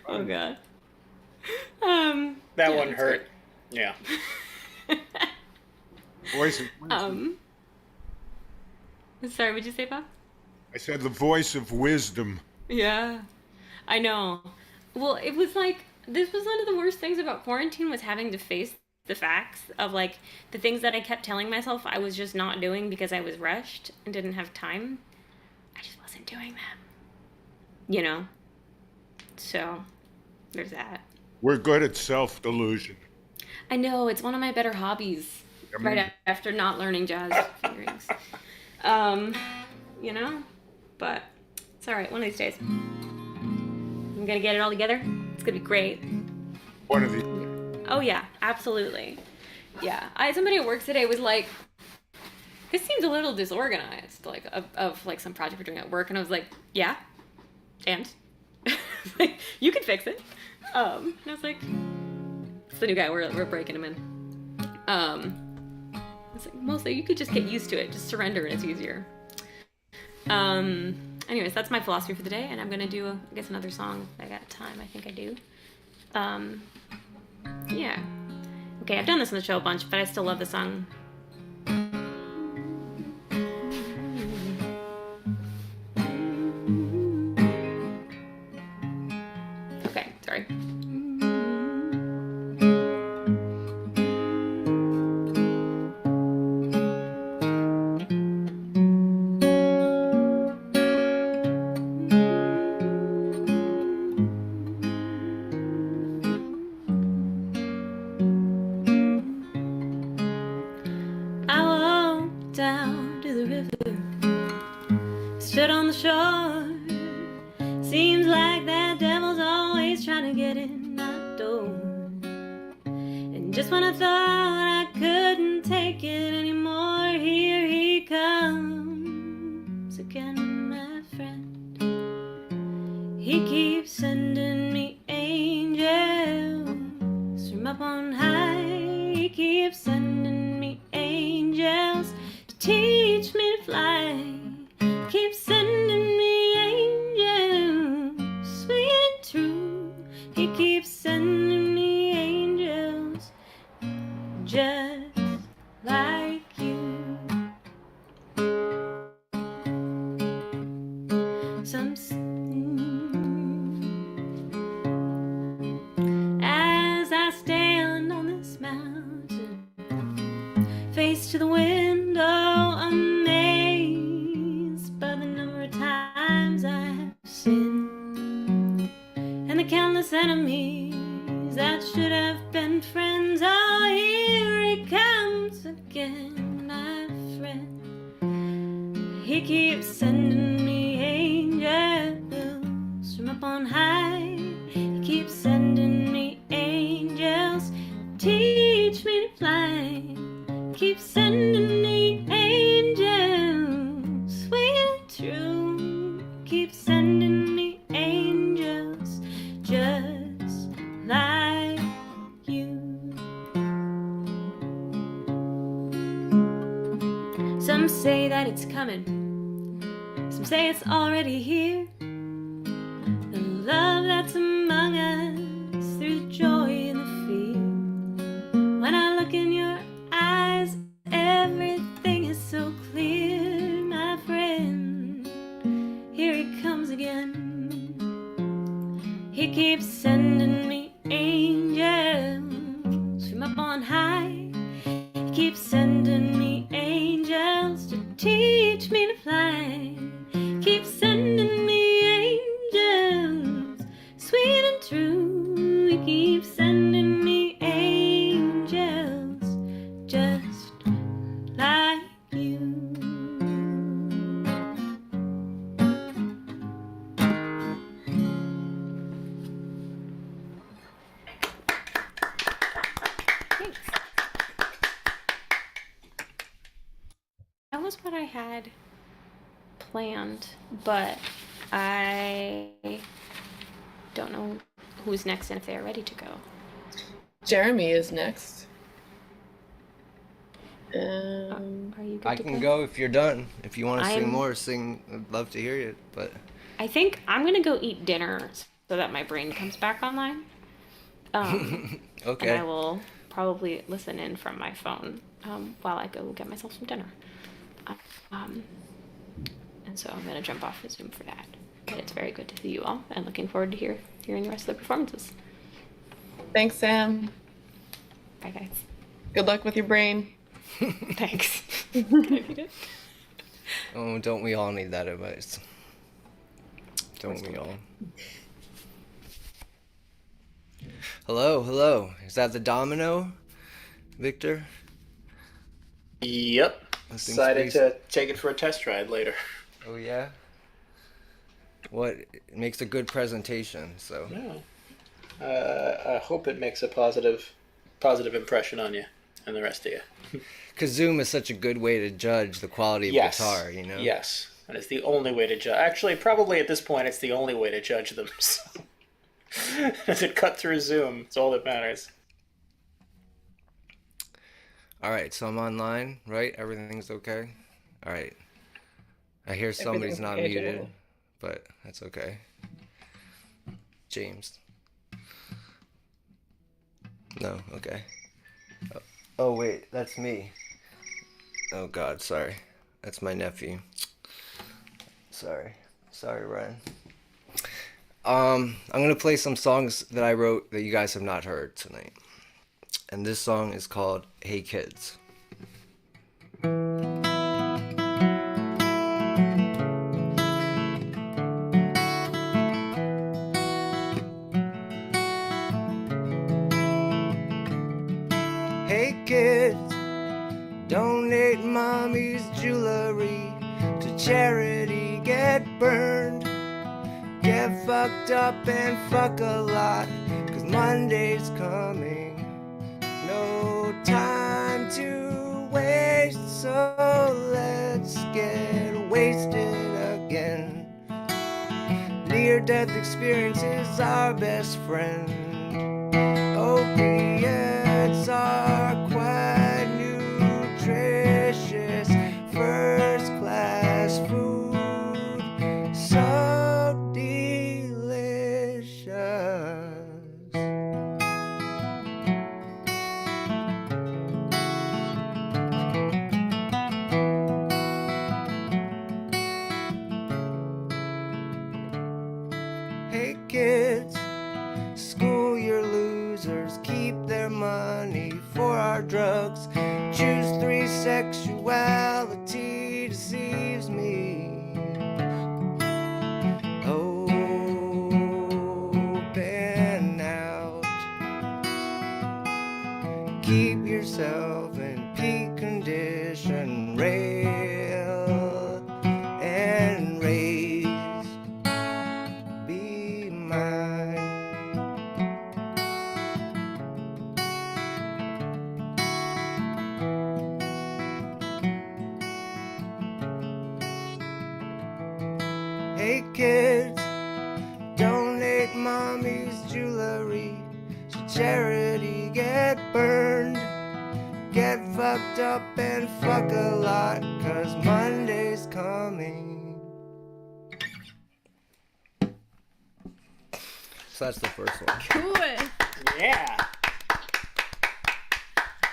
god. That one hurt. Yeah. Voice of wisdom. Sorry, what'd you say, Bob? I said the voice of wisdom. Yeah, I know. Well, it was like, this was one of the worst things about quarantine was having to face the facts of like the things that I kept telling myself I was just not doing because I was rushed and didn't have time. I just wasn't doing them. You know? So, there's that. We're good at self-delusion. I know, it's one of my better hobbies. Right after not learning jazz fingerings. You know? But it's alright, one of these days. I'm gonna get it all together. It's gonna be great. One of the... Oh yeah, absolutely. Yeah. Somebody at work today was like, this seems a little disorganized, like of like some project we're doing at work, and I was like, yeah, and like, you can fix it. And I was like, it's the new guy, we're breaking him in. I was like, mostly you could just get used to it, just surrender and it's easier. Anyways, that's my philosophy for the day, and I'm gonna do, I guess, another song if I got time. I think I do. Yeah. Okay, I've done this on the show a bunch, but I still love the song. Okay, sorry. Down to the river, stood on the shore. Seems like that devil's always trying to get in my door. And just when I thought I couldn't take it anymore, here he comes again, my friend. He keeps sending me angels from up on high. He keeps sending me angels teach me to fly. Keep sending me angels, sweet and true. He keeps sending me angels, just like you. As I stand on this mountain, face to the window, amazed by the number of times I have sinned, and the countless enemies that should have been friends. Oh, here he comes again, my friend. He keeps sending me angels. up on high. He keeps sending me angels, teach me to fly. Keep sending me angels, sweet and true. Keep sending me angels, just like you. Some say that it's coming, some say it's already here. The love that's among us, through the joy and the fear. When I look in your eyes, everything is so clear, my friend. Here he comes again. He keeps sending me angels from up on high. He keeps sending me angels to teach me to fly. Keeps sending me angels, sweet and true. He keeps sending me angels, just like you. That was what I had planned, but I don't know who's next and if they're ready to go. Jeremy is next. Are you good I to can go if you're done. If you want to sing I'm- more, sing. I'd love to hear you. But I think I'm gonna go eat dinner so that my brain comes back online. okay. And I will probably listen in from my phone while I go get myself some dinner. And so I'm gonna jump off of Zoom for that. But it's very good to see you all, and looking forward to hearing the rest of the performances. Thanks, Sam. Bye, guys. Good luck with your brain. Thanks. Can I read it? Oh, don't we all need that advice? Don't we all? Hello, hello. Is that the domino, Victor? Yep. This thing's Decided pretty- to take it for a test ride later. Oh yeah. What it makes a good presentation? So. Yeah. I hope it makes a positive impression on you and the rest of you. Because Zoom is such a good way to judge the quality of Yes. guitar, you know? Yes. And it's the only way to judge. Actually, probably at this point, it's the only way to judge them. So. Does it cut through Zoom? It's all that matters. All right, so I'm online, right? Everything's okay? All right. I hear somebody's Everything's not okay, muted, Joel. but that's okay. James. No, okay. Oh, wait, that's me. Oh, God, sorry. That's my nephew. Sorry. Sorry, Ryan. I'm going to play some songs that I wrote that you guys have not heard tonight. And this song is called Hey Kids. Hey kids, donate mommy's jewelry to charity, get burned, get fucked up and fuck a lot, 'cause Monday's coming. No time to waste, so let's get wasted again. Near-death experience is our best friend. Opiates are quite nutritious, first-class food, so delicious. Hey kids, school your losers, keep their money for our drugs. Choose 3 sexuality deceives me. Open out. Keep yourself in peak condition, rail and raise. Be take mommy's jewelry, so charity get burned. Get fucked up and fuck a lot, 'cause Monday's coming. So that's the first one. Cool. Yeah.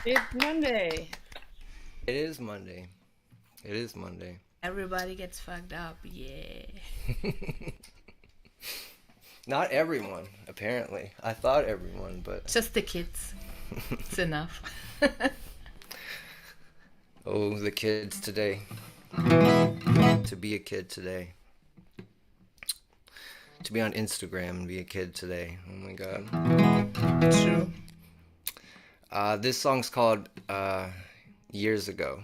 It's Monday. It is Monday. It is Monday. Everybody gets fucked up. Yeah. Not everyone, apparently. I thought everyone, but... Just the kids. It's enough. Oh, the kids today. To be a kid today. To be on Instagram and be a kid today. Oh my god. True. This song's called Years Ago.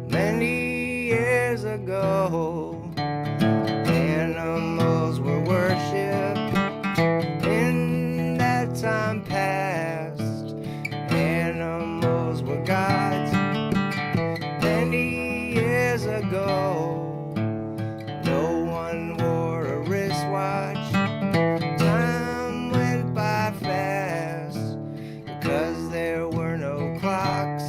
Many years ago, animals were worshipped. In that time past, animals were gods. Many years ago, no one wore a wristwatch. Time went by fast because there were no clocks.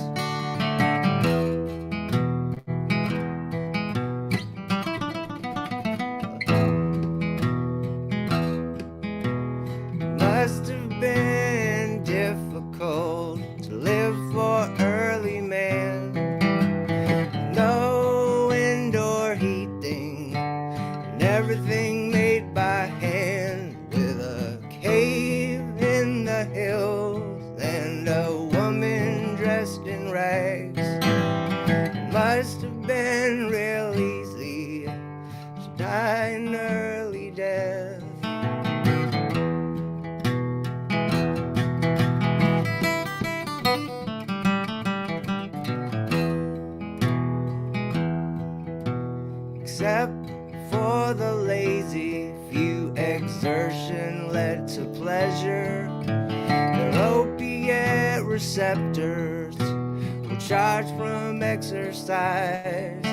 Must have been difficult to live for early man. No indoor heating and everything made by hand, with a cave in the hills and a woman dressed in rags. It must have been real easy to die an early death. Except for the lazy few, exertion led to pleasure. Their opiate receptors were charged from exercise.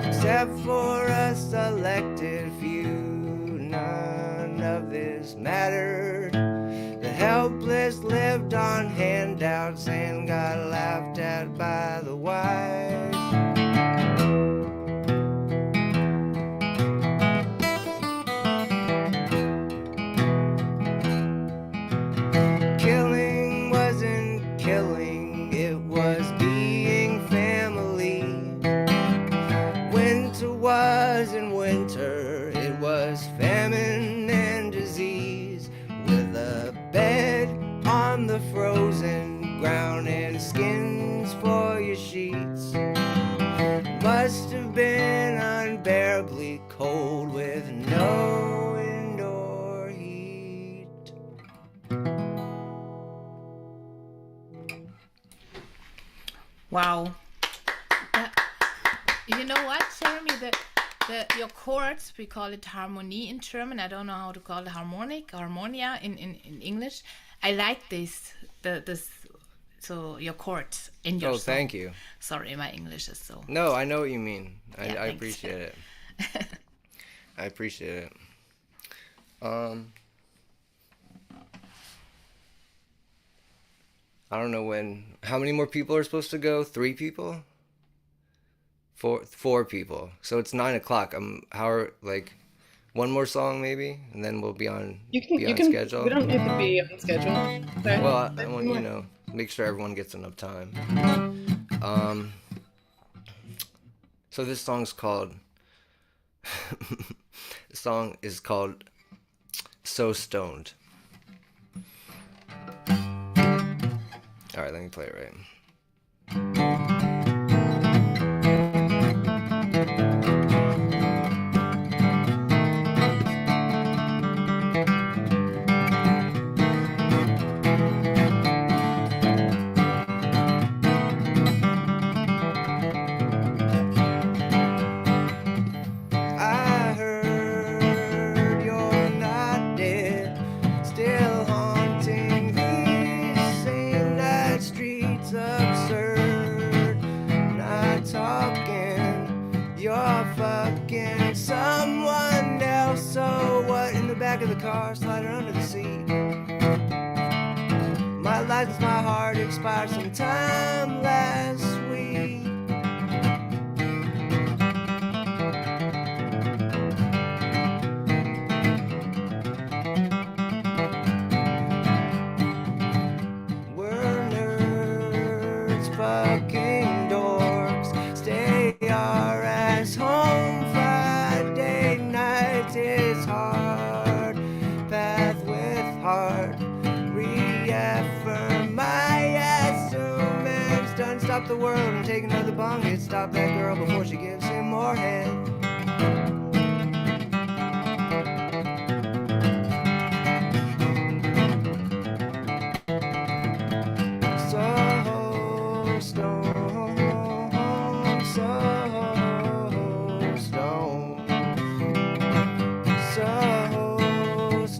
Except for a selected few, none of this mattered. The helpless lived on handouts and got laughed at by the wise. Killing wasn't killing, it was being family. Winter wasn't winter, it was famine and disease. With a bed on the frozen ground and skins for your sheets. Must have been unbearably cold with no indoor heat. Wow. You know what, Jeremy? Your chords, we call it harmony in German. I don't know how to call it harmonia in English. I like this. So your chords in your song. Thank you. Sorry, my English is so... No, I know what you mean. I thanks. appreciate it. I appreciate it. I don't know how many more people are supposed to go? 3 people? 4 people. So it's 9 o'clock. One more song maybe, and then we'll be on schedule. We don't need to be on schedule. Okay. Well, I want make sure everyone gets enough time. So this song's called. The song is called "So Stoned." All right, let me play it right. I heard you're not dead. under the seat. My license, my heart expired sometime last week. We're nerds, fucking dorks. Stay our ass home. Friday nights is hard. Path with heart. Reaffirm my assumings. Done stop the world and take another bong hit. Stop that girl before she gives him more head. So stone, so stone, so stone, so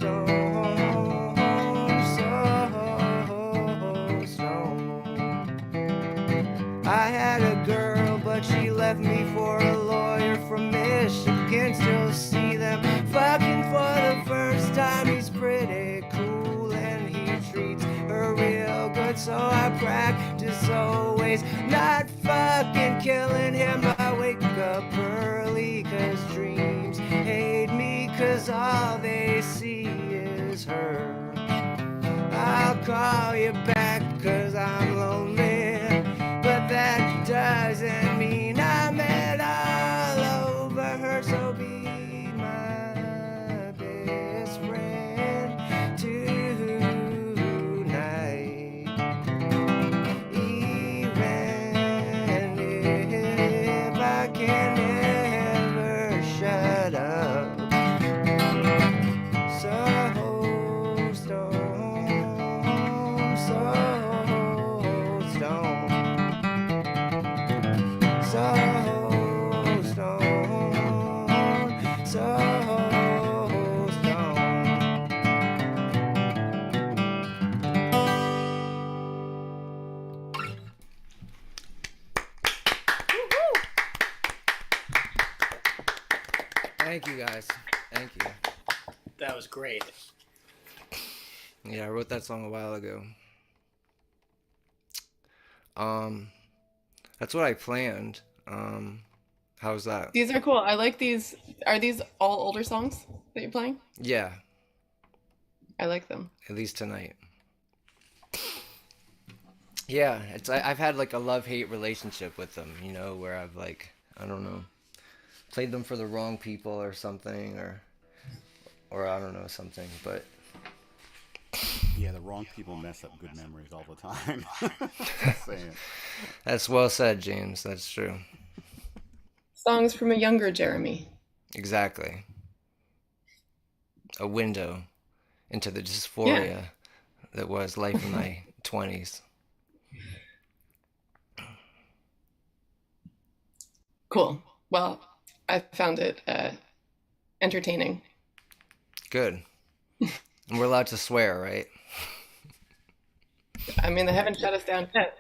stone. I had a girl, but she left me for a lawyer from Michigan. Still see them fucking for the first time. He's pretty cool and he treats her real good, so I practice always not fucking killing him. I wake up early cause dreams hate me, cause all they see is her. I'll call you back cause I'm lonely, but that doesn't mean I'm at all over her. So be my best friend tonight, even if I can never shut up. So stone, so stone, so stone, so stone. Thank you guys. Thank you. That was great. Yeah, I wrote that song a while ago. That's what I planned. How's that? These are cool. I like these. Are these all older songs that you're playing? Yeah, I like them. at least tonight. Yeah, I've had like a love-hate relationship with them, you know, where I've like, I don't know, played them for the wrong people or something, or I don't know, something, but Yeah, the wrong people mess up good memories all the time. Just saying. that's well said, James. That's true. Songs from a younger Jeremy. Exactly. A window into the dysphoria that was life in my 20s. Cool. Well, I found it entertaining. Good. And we're allowed to swear, right? I mean, they haven't shut us down yet.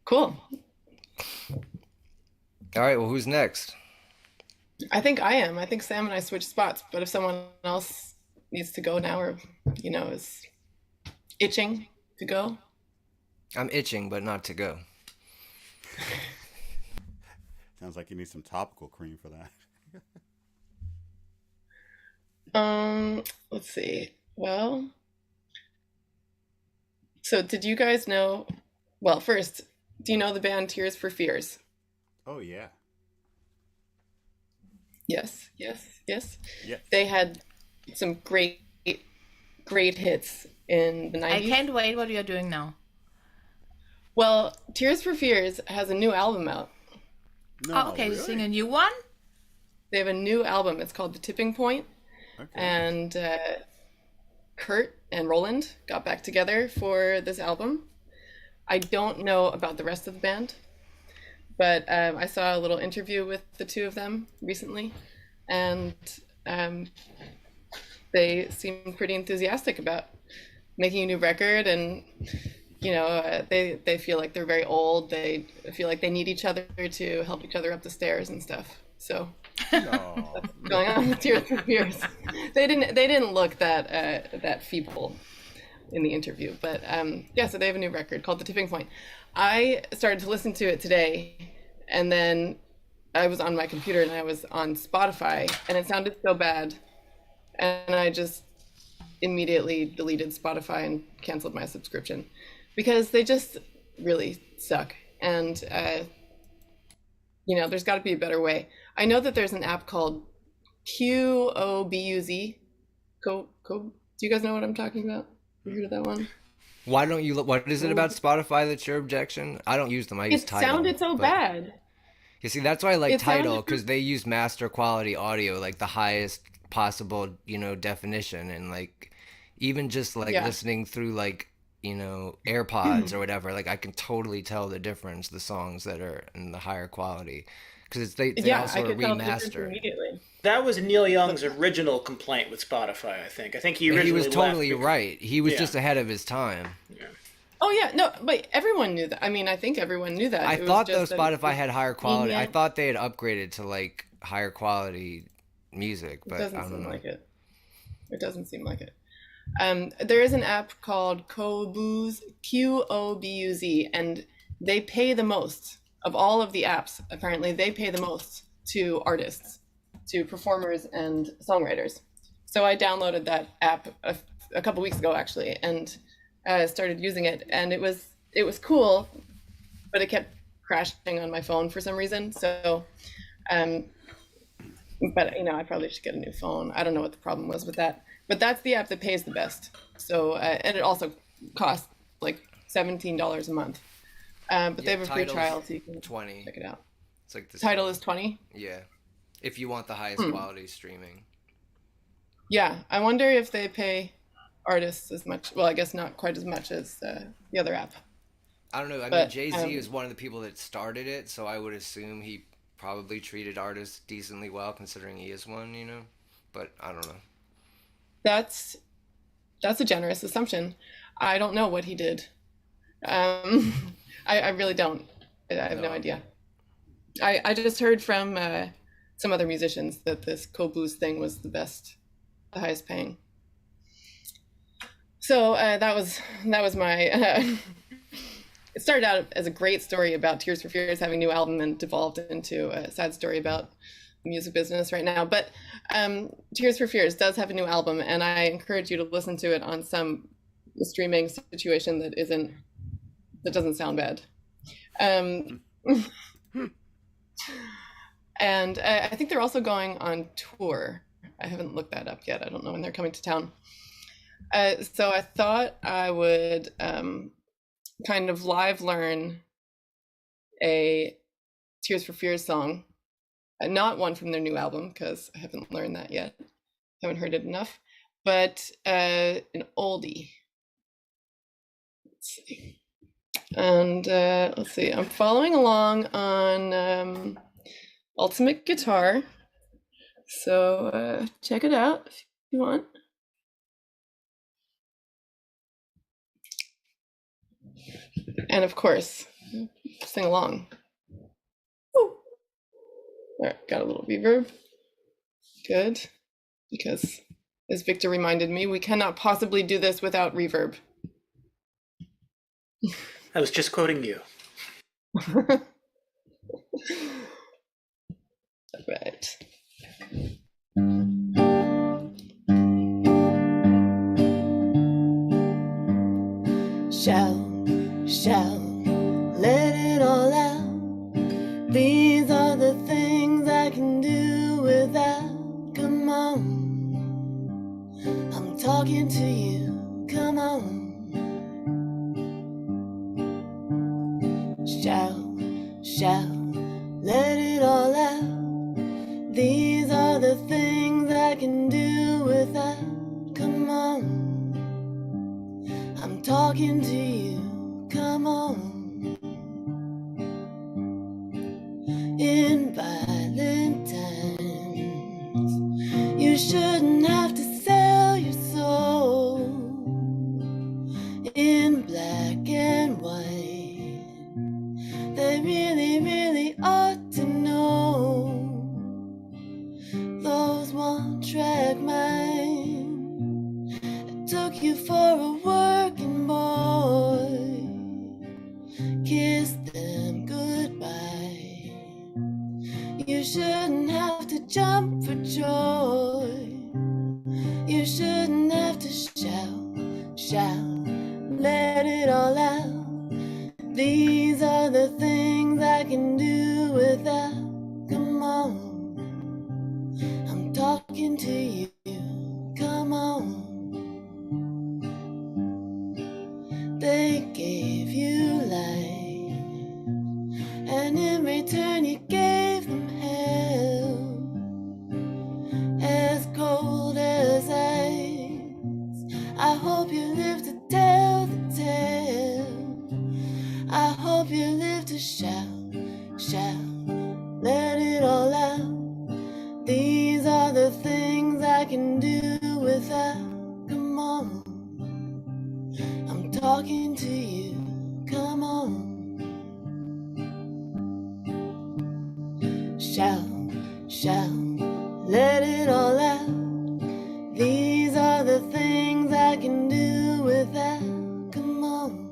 Cool. All right, well, who's next? I think I am. I think Sam and I switched spots, but if someone else needs to go now or, you know, is itching to go. I'm itching, but not to go. Sounds like you need some topical cream for that. Let's see. Well, so did you guys know, well, first, do you know the band Tears for Fears? Oh, yeah. Yes, yes, yes. Yes. They had some great hits in the 90s. I can't wait what you're doing now. Well, Tears for Fears has a new album out. No, Oh, okay, really? sing a new one? They have a new album. It's called The Tipping Point. Okay. And Kurt and Roland got back together for this album. I don't know about the rest of the band, but I saw a little interview with the two of them recently, and they seemed pretty enthusiastic about making a new record. And you know, they feel like they're very old. They feel like they need each other to help each other up the stairs and stuff. So No. Going on with Tears for Fears. They didn't look that feeble in the interview, but yeah. So they have a new record called The Tipping Point. I started to listen to it today, and then I was on my computer and I was on Spotify, and it sounded so bad, and I just immediately deleted Spotify and canceled my subscription because they just really suck. And there's got to be a better way. I know that there's an app called Qobuz. Do you guys know what I'm talking about? You heard of that one? Why don't you? What is it about Spotify that's your objection? I don't use them. I use Tidal. It sounded so bad. You see, that's why I like Tidal, because they use master quality audio, like the highest possible, definition, and like even just like listening through like AirPods or whatever, like I can totally tell the difference, the songs that are in the higher quality, because they also are remastered. That was Neil Young's original complaint with Spotify, I think. He originally was totally left right. He was just ahead of his time. Yeah. Oh yeah, no, but everyone knew that. I mean, I think everyone knew that. I thought though Spotify had higher quality. I thought they had upgraded to like higher quality music, but I don't know. It doesn't seem like it. There is an app called Qobuz, Qobuz, and they pay the most of all of the apps. Apparently, they pay the most to artists, to performers and songwriters. So I downloaded that app a couple weeks ago, actually, and started using it, and it was cool, but it kept crashing on my phone for some reason. So, but I probably should get a new phone. I don't know what the problem was with that. But that's the app that pays the best. So, and it also costs like $17 a month. But they have a free trial, so you can check it out. It's like Tidal is $20. Yeah, if you want the highest quality streaming. Yeah, I wonder if they pay artists as much. Well, I guess not quite as much as the other app. I don't know. I mean, Jay-Z is one of the people that started it, so I would assume he probably treated artists decently well, considering he is one. But I don't know. That's a generous assumption. I don't know what he did. I really don't. I have no idea. I just heard from some other musicians that this Qobuz thing was the highest paying. So that was my. It started out as a great story about Tears for Fears having a new album and devolved into a sad story about the music business right now. But Tears for Fears does have a new album, and I encourage you to listen to it on some streaming situation that doesn't sound bad. And I think they're also going on tour. I haven't looked that up yet. I don't know when they're coming to town. So I thought I would kind of live learn a Tears for Fears song. Not one from their new album, because I haven't learned that yet. Haven't heard it enough. But an oldie. Let's see. And let's see. I'm following along on Ultimate Guitar. So check it out if you want. And of course, sing along. Woo. All right, got a little reverb. Good. Because, as Victor reminded me, we cannot possibly do this without reverb. I was just quoting you. Right. Shout, let it all out. These are the things I can do without. Come on, I'm talking to you. Come on. Shout, let it all out. These are the things I can do without. Come on, I'm talking to you. Come on. In Valentine's, you shouldn't have to sell your soul. In black and white, they really, really ought to know. track mind. I took you for a working boy, kissed them goodbye. You shouldn't have to jump for joy. You shouldn't have to shout, let it all out. These are the things I can do without. Come on, I'm talking to you. Come on. They gave you life, and in return you gave them hell, as cold as ice. I hope you live to tell the tale. I hope you live to shout, let it all out. These are the things I can do without. Come on, I'm talking to you. Come on. Shout, let it all out. These are the things I can do without. Come on,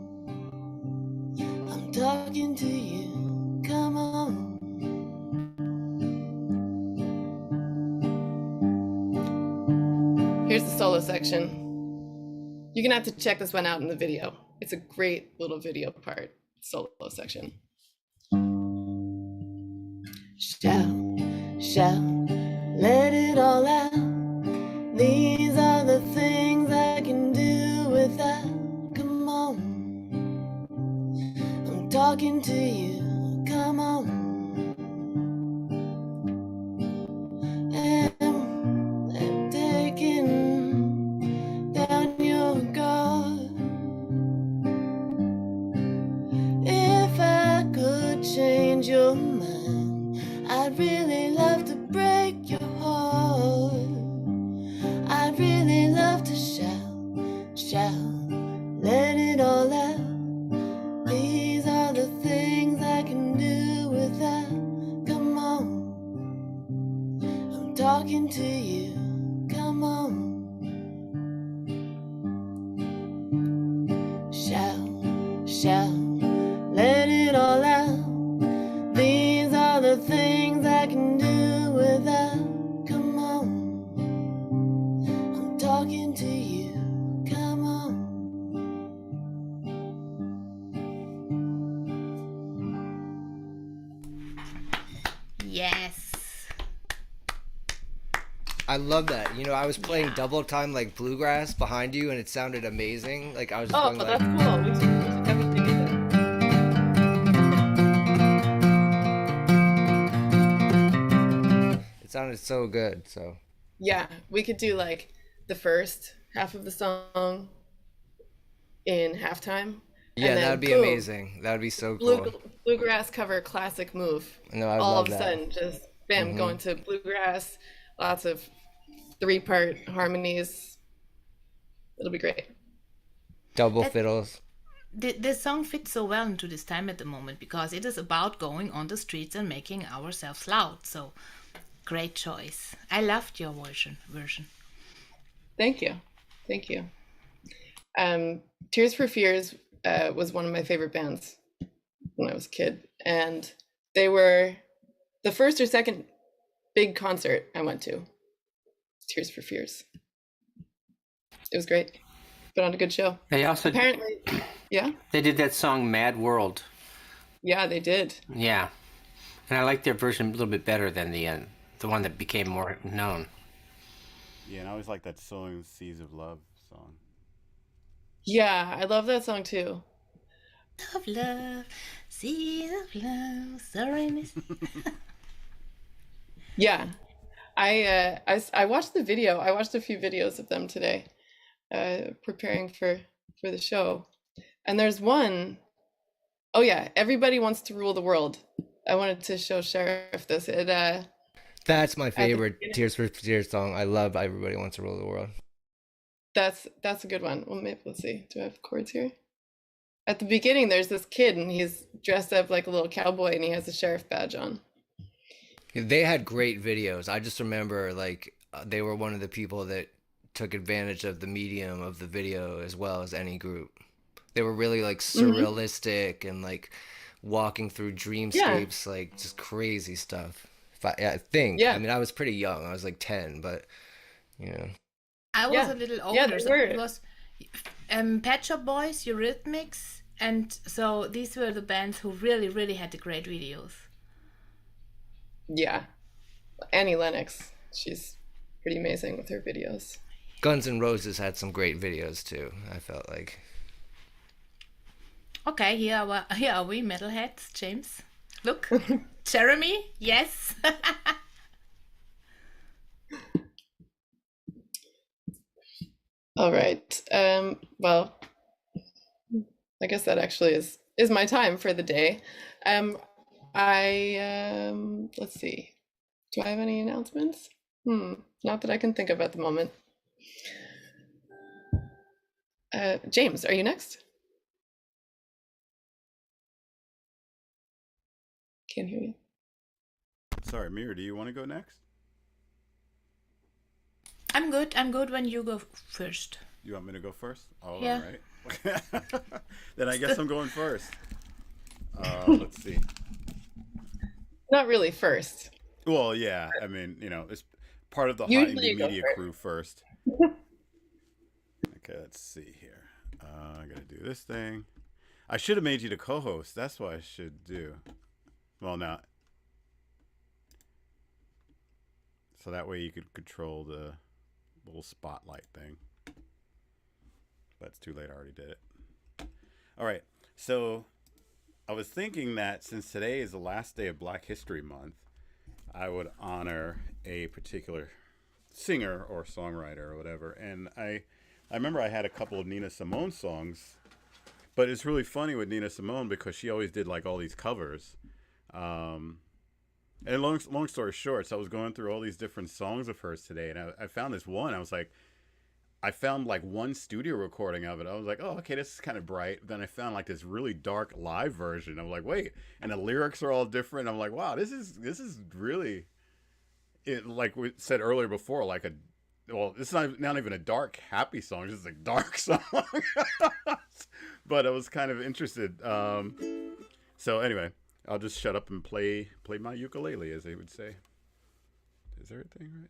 I'm talking to you. Come on. Here's the solo section. You're gonna have to check this one out in the video. It's a great little video part, solo section. Shout, let it all out. These are the things I can do without. Come on, I'm talking to you. Come on. And I'm taking down your guard. If I could change your mind, I'd really love to break your heart. I'd really love to shout, let it all out. These are the things I can do without. Come on, I'm talking to you. Come on. Shout, let it all out. These are the things I can do without. Come on, I'm talking to you. Come on. Yes. I love that. You know, I was playing double time like bluegrass behind you, and it sounded amazing. Like I was just Oh, going like, that's cool. We should definitely do that. it sounded so good. So Yeah, we could do like the first half of the song in halftime. yeah, and then, that would be boom, amazing. That would be so cool. Bluegrass cover classic move. No, I all love of a that. sudden, just bam, going to bluegrass. Lots of 3-part harmonies. It'll be great. Double fiddles. The song fits so well into this time at the moment because it is about going on the streets and making ourselves loud. So, great choice. I loved your version. Thank you. Tears for Fears was one of my favorite bands when I was a kid, and they were the first or second big concert I went to. Tears for Fears. It was great. Put on a good show. They also apparently, yeah. They did that song "Mad World." Yeah, they did. Yeah, and I like their version a little bit better than the one that became more known. Yeah, and I always like that song "Seas of Love" song. Yeah, I love that song too. Love, seas of love, sorry, miss. Yeah, I watched the video. I watched a few videos of them today, preparing for the show. And there's one, oh yeah, Everybody Wants to Rule the World. I wanted to show Sheriff this. That's my favorite Tears for Fears song. I love Everybody Wants to Rule the World. That's a good one. Well, maybe let's see. Do I have chords here? At the beginning, there's this kid, and he's dressed up like a little cowboy, and he has a sheriff badge on. They had great videos. I just remember, like, they were one of the people that took advantage of the medium of the video as well as any group. They were really like surrealistic and like walking through dreamscapes, like just crazy stuff. I think. Yeah. I mean, I was pretty young. I was like 10, but you know. I was a little older. So were. it was Pet Shop Boys, Eurythmics, and so these were the bands who really, really had the great videos. Yeah. Annie Lennox, she's pretty amazing with her videos. Guns N' Roses had some great videos too, I felt like. Okay, here are we, metalheads, James. Look, Jeremy, yes. All right. Well, I guess that actually is my time for the day. Let's see. Do I have any announcements? Not that I can think of at the moment. James, are you next? Can't hear you. Sorry, Mira, do you want to go next? I'm good when you go first. You want me to go first? All Yeah. right. Then I guess I'm going first. Let's see. Not really first. Well, yeah. I mean, you know, it's part of the Hot Usually Indie you go Media first. crew first. Okay, let's see here. I gotta do this thing. I should have made you the co-host. That's what I should do. Well, now. So that way you could control the little spotlight thing. But it's too late. I already did it. All right. So I was thinking that since today is the last day of Black History Month, I would honor a particular singer or songwriter or whatever. And I remember I had a couple of Nina Simone songs, but it's really funny with Nina Simone because she always did like all these covers. And long story short, so I was going through all these different songs of hers today, and I found this one. I was like, I found like one studio recording of it. I was like, oh, okay, this is kind of bright. Then I found like this really dark live version. I'm like, wait, and the lyrics are all different. I'm like, wow, this is really, it like we said earlier before, like this is not even a dark happy song. This is a dark song. But I was kind of interested. So anyway. I'll just shut up and play my ukulele, as they would say. Is everything right?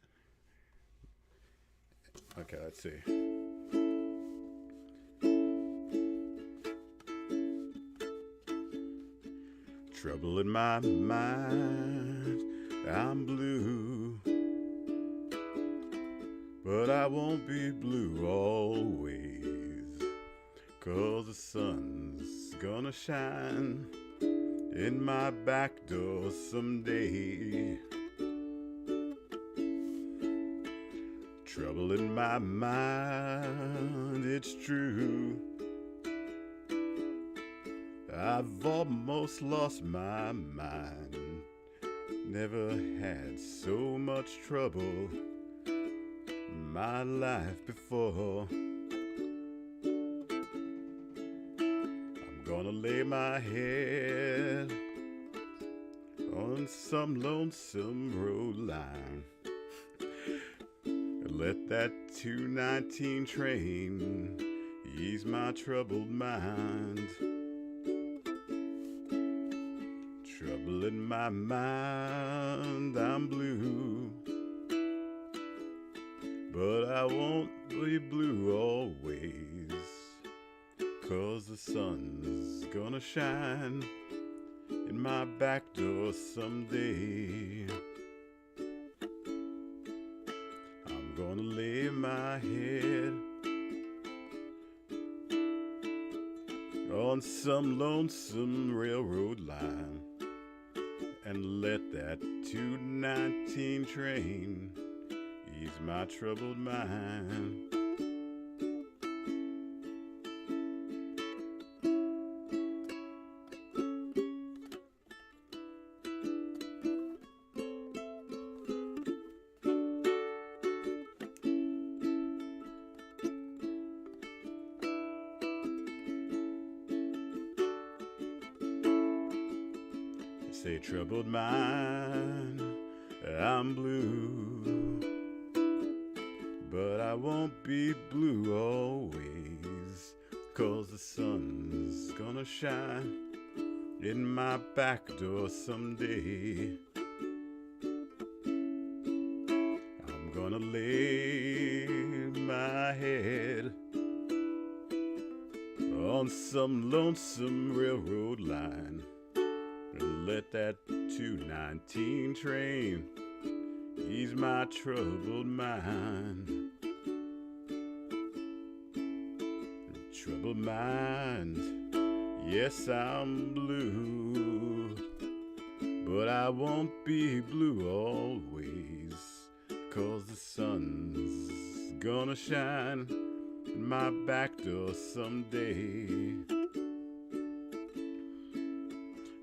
Okay, let's see. Trouble in my mind, I'm blue, but I won't be blue always, 'cause the sun's gonna shine in my back door someday. Trouble in my mind, it's true. I've almost lost my mind. Never had so much trouble in my life before. Gonna lay my head on some lonesome road line and let that 219 train ease my troubled mind. Trouble in my mind, I'm blue, but I won't be blue always, 'cause the sun's gonna shine in my back door someday. I'm gonna lay my head on some lonesome railroad line and let that 219 train ease my troubled mind. Say troubled mind, I'm blue, but I won't be blue always, 'cause the sun's gonna shine in my back door someday. I'm gonna lay my head on some lonesome railroad line and let that 219 train ease my troubled mind. Troubled mind, yes, I'm blue, but I won't be blue always, 'cause the sun's gonna shine in my back door someday.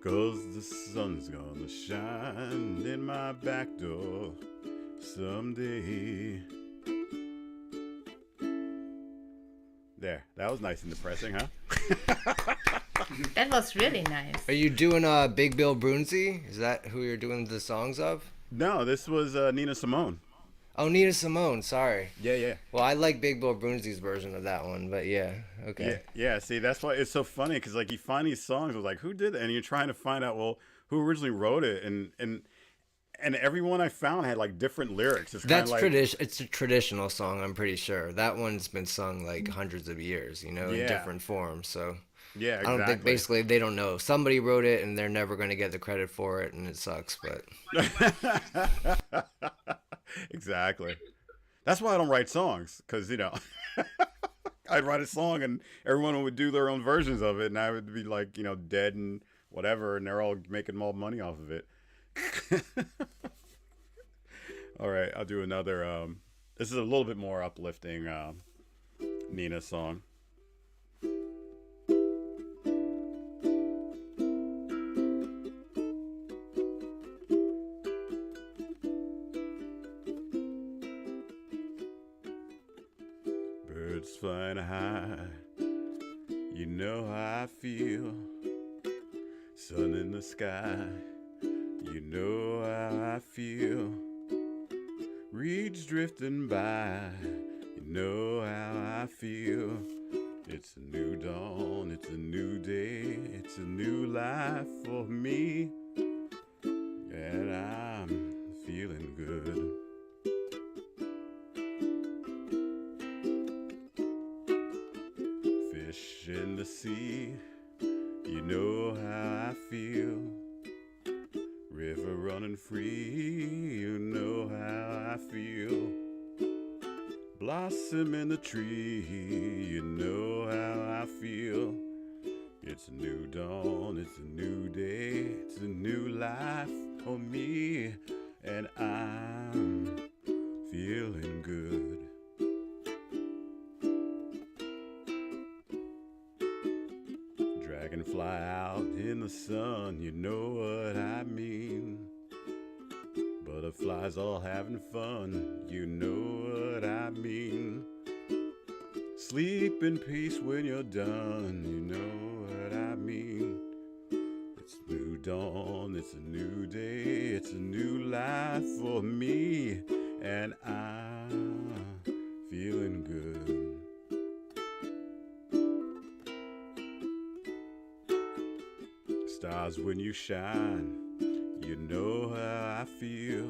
'Cause the sun's gonna shine in my back door someday. There, that was nice and depressing, huh? That was really nice. Are you doing Big Bill Broonzy? Is that who you're doing the songs of? No, this was Nina Simone. Oh, Nina Simone, sorry. Yeah. Well, I like Big Bill Broonzy's version of that one, but yeah, okay. Yeah, see, that's why it's so funny, because like you find these songs, with like, who did that? And you're trying to find out, well, who originally wrote it, and everyone I found had like different lyrics. It's That's like, it's a traditional song, I'm pretty sure. That one's been sung like hundreds of years, you know, in different forms, so... Yeah, exactly. I don't think, basically, they don't know. Somebody wrote it, and they're never going to get the credit for it, and it sucks, but... Exactly. That's why I don't write songs, because, you know, I'd write a song, and everyone would do their own versions of it, and I would be, like, you know, dead and whatever, and they're all making all money off of it. All right, I'll do another... this is a little bit more uplifting Nina song. Birds flying high, you know how I feel. Sun in the sky, you know how I feel. Reeds drifting by, you know how I feel. It's a new dawn, it's a new day, it's a new life for me, and I'm feeling good. Fish in the sea, you know how I feel. River running free, you know how I feel. Blossom in the tree, you know how I feel. It's a new dawn, it's a new day, it's a new life for me, and I'm feeling good. Dragonfly out in the sun, you know what I mean. Butterflies all having fun, you know what I mean. Sleep in peace when you're done, you know what I mean. It's a new dawn, it's a new day, it's a new life for me, and I'm feeling good. Stars when you shine, you know how I feel.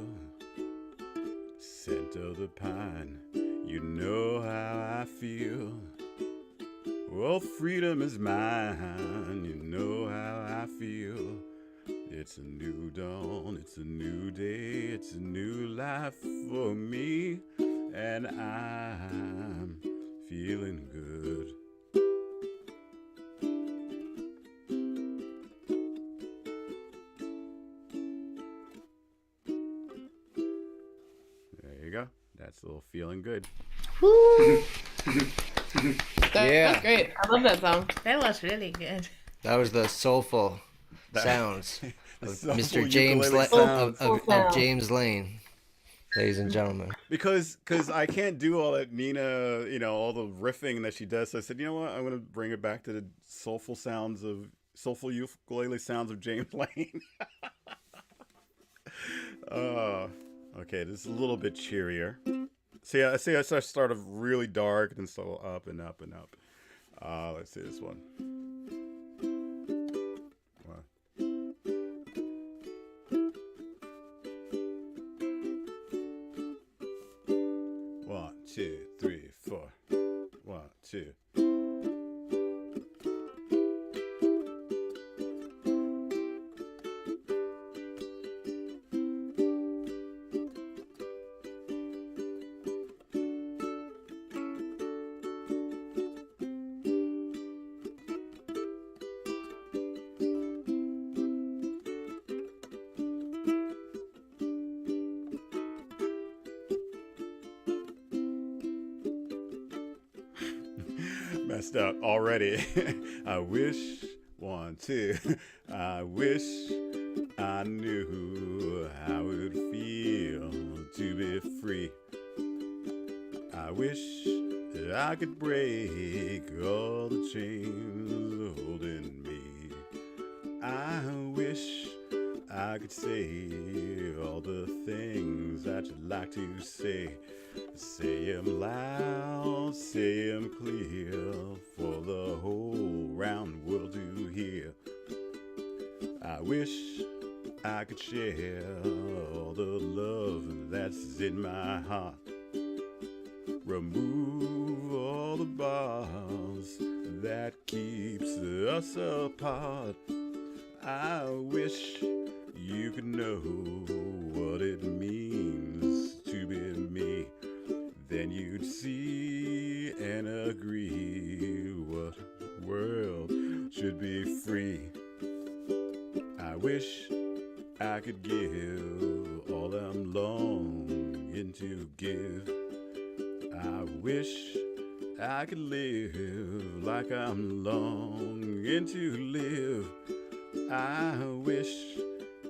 Scent of the pine, you know how I feel. Well, freedom is mine, you know how I feel. It's a new dawn, it's a new day, it's a new life for me, and I'm feeling good. There you go. That's a little feeling good. That's great. I love that song. That was really good. That was the soulful sounds of soulful Mr. James ukulele sounds. of James Lane, ladies and gentlemen. Because I can't do all that Nina, you know, all the riffing that she does. So I said, you know what? I'm going to bring it back to the soulful ukulele sounds of James Lane. Okay, this is a little bit cheerier. See, I started really dark and so up and up and up. Let's see this one. One, two, three, four. 1, 2. Messed up already. I wish, 1, 2. I wish I knew how it would feel to be free. I wish that I could break all the chains holding me. I wish I could say all the things that you'd like to say. Say 'em loud, say 'em clear, for the whole round world to hear. I wish I could share all the love that's in my heart. Remove all the bars that keeps us apart. I wish you could know what it means to be me. Then you'd see and agree what world should be free. I wish I could give all I'm longing to give. I wish I could live like I'm longing to live. I wish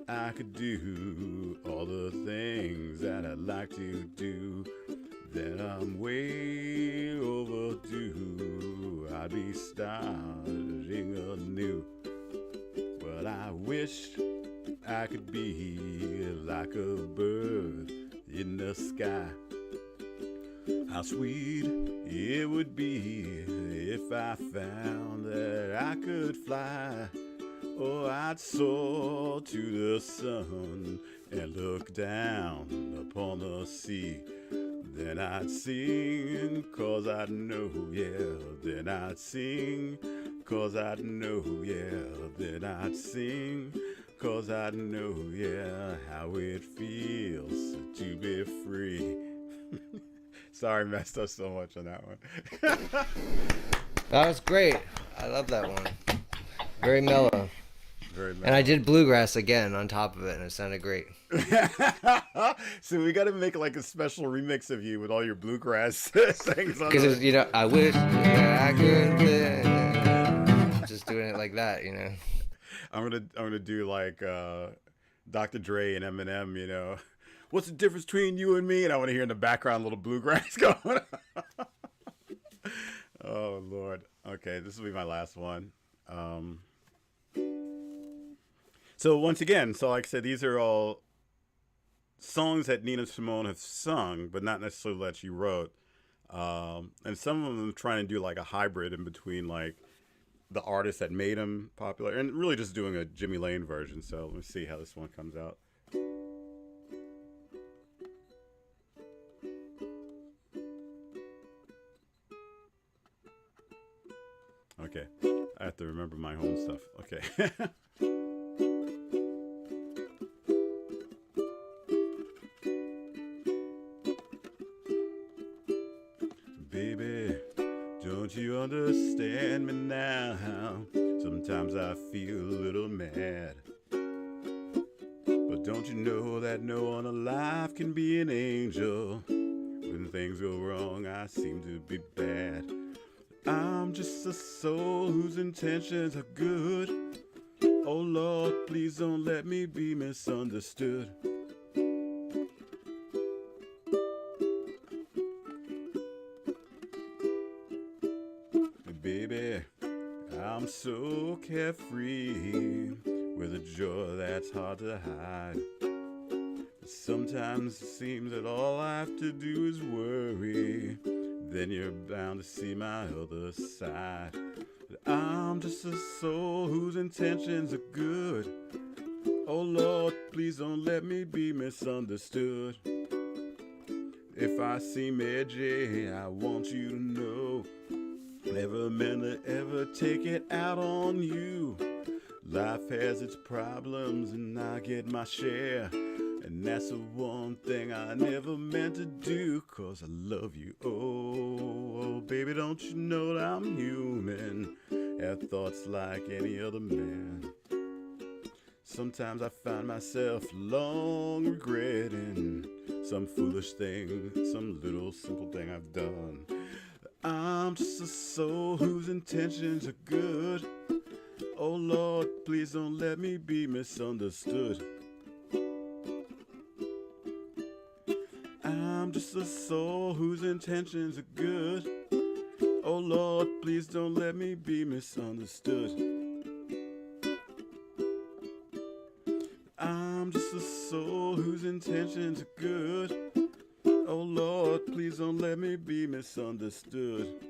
I could do all the things that I'd like to do. Then I'm way overdue. I'd be starting anew. But I wish I could be like a bird in the sky. How sweet it would be if I found that I could fly. Oh, I'd soar to the sun and look down upon the sea. Then I'd sing, 'cause I'd know, yeah. Then I'd sing, 'cause I'd know, yeah. Then I'd sing, 'cause I'd know, yeah, how it feels to be free. Sorry, messed up so much on that one. That was great. I love that one. Very mellow. Very mellow. And I did bluegrass again on top of it, and it sounded great. So we got to make like a special remix of you with all your bluegrass things on. Because you know, I wish I could live. Just doing it like that, you know. I'm gonna do like Dr. Dre and Eminem, you know. What's the difference between you and me? And I want to hear in the background a little bluegrass going on. Oh Lord. Okay, this will be my last one. So once again, so like I said, these are all songs that Nina Simone have sung, but not necessarily that she wrote. And some of them trying to do like a hybrid in between like the artists that made them popular and really just doing a Jimmy Lane version. So let me see how this one comes out. Okay, I have to remember my own stuff. Okay. Baby, don't you understand me now? Sometimes I feel a little mad. But don't you know that no one alive can be an angel? When things go wrong, I seem to be bad. I'm just a soul whose intentions are good. Oh Lord, please don't let me be misunderstood. Baby, I'm so carefree with a joy that's hard to hide. Sometimes it seems that all I have to do is worry. Then you're bound to see my other side. But I'm just a soul whose intentions are good. Oh Lord, please don't let me be misunderstood. If I seem edgy, I want you to know, never meant to ever take it out on you. Life has its problems and I get my share. And that's the one thing I never meant to do, 'cause I love you. Oh, baby, don't you know that I'm human? Have thoughts like any other man. Sometimes I find myself long regretting some foolish thing, some little simple thing I've done. I'm just a soul whose intentions are good. Oh Lord, please don't let me be misunderstood. I'm just a soul whose intentions are good. Oh Lord, please don't let me be misunderstood. I'm just a soul whose intentions are good. Oh Lord, please don't let me be misunderstood.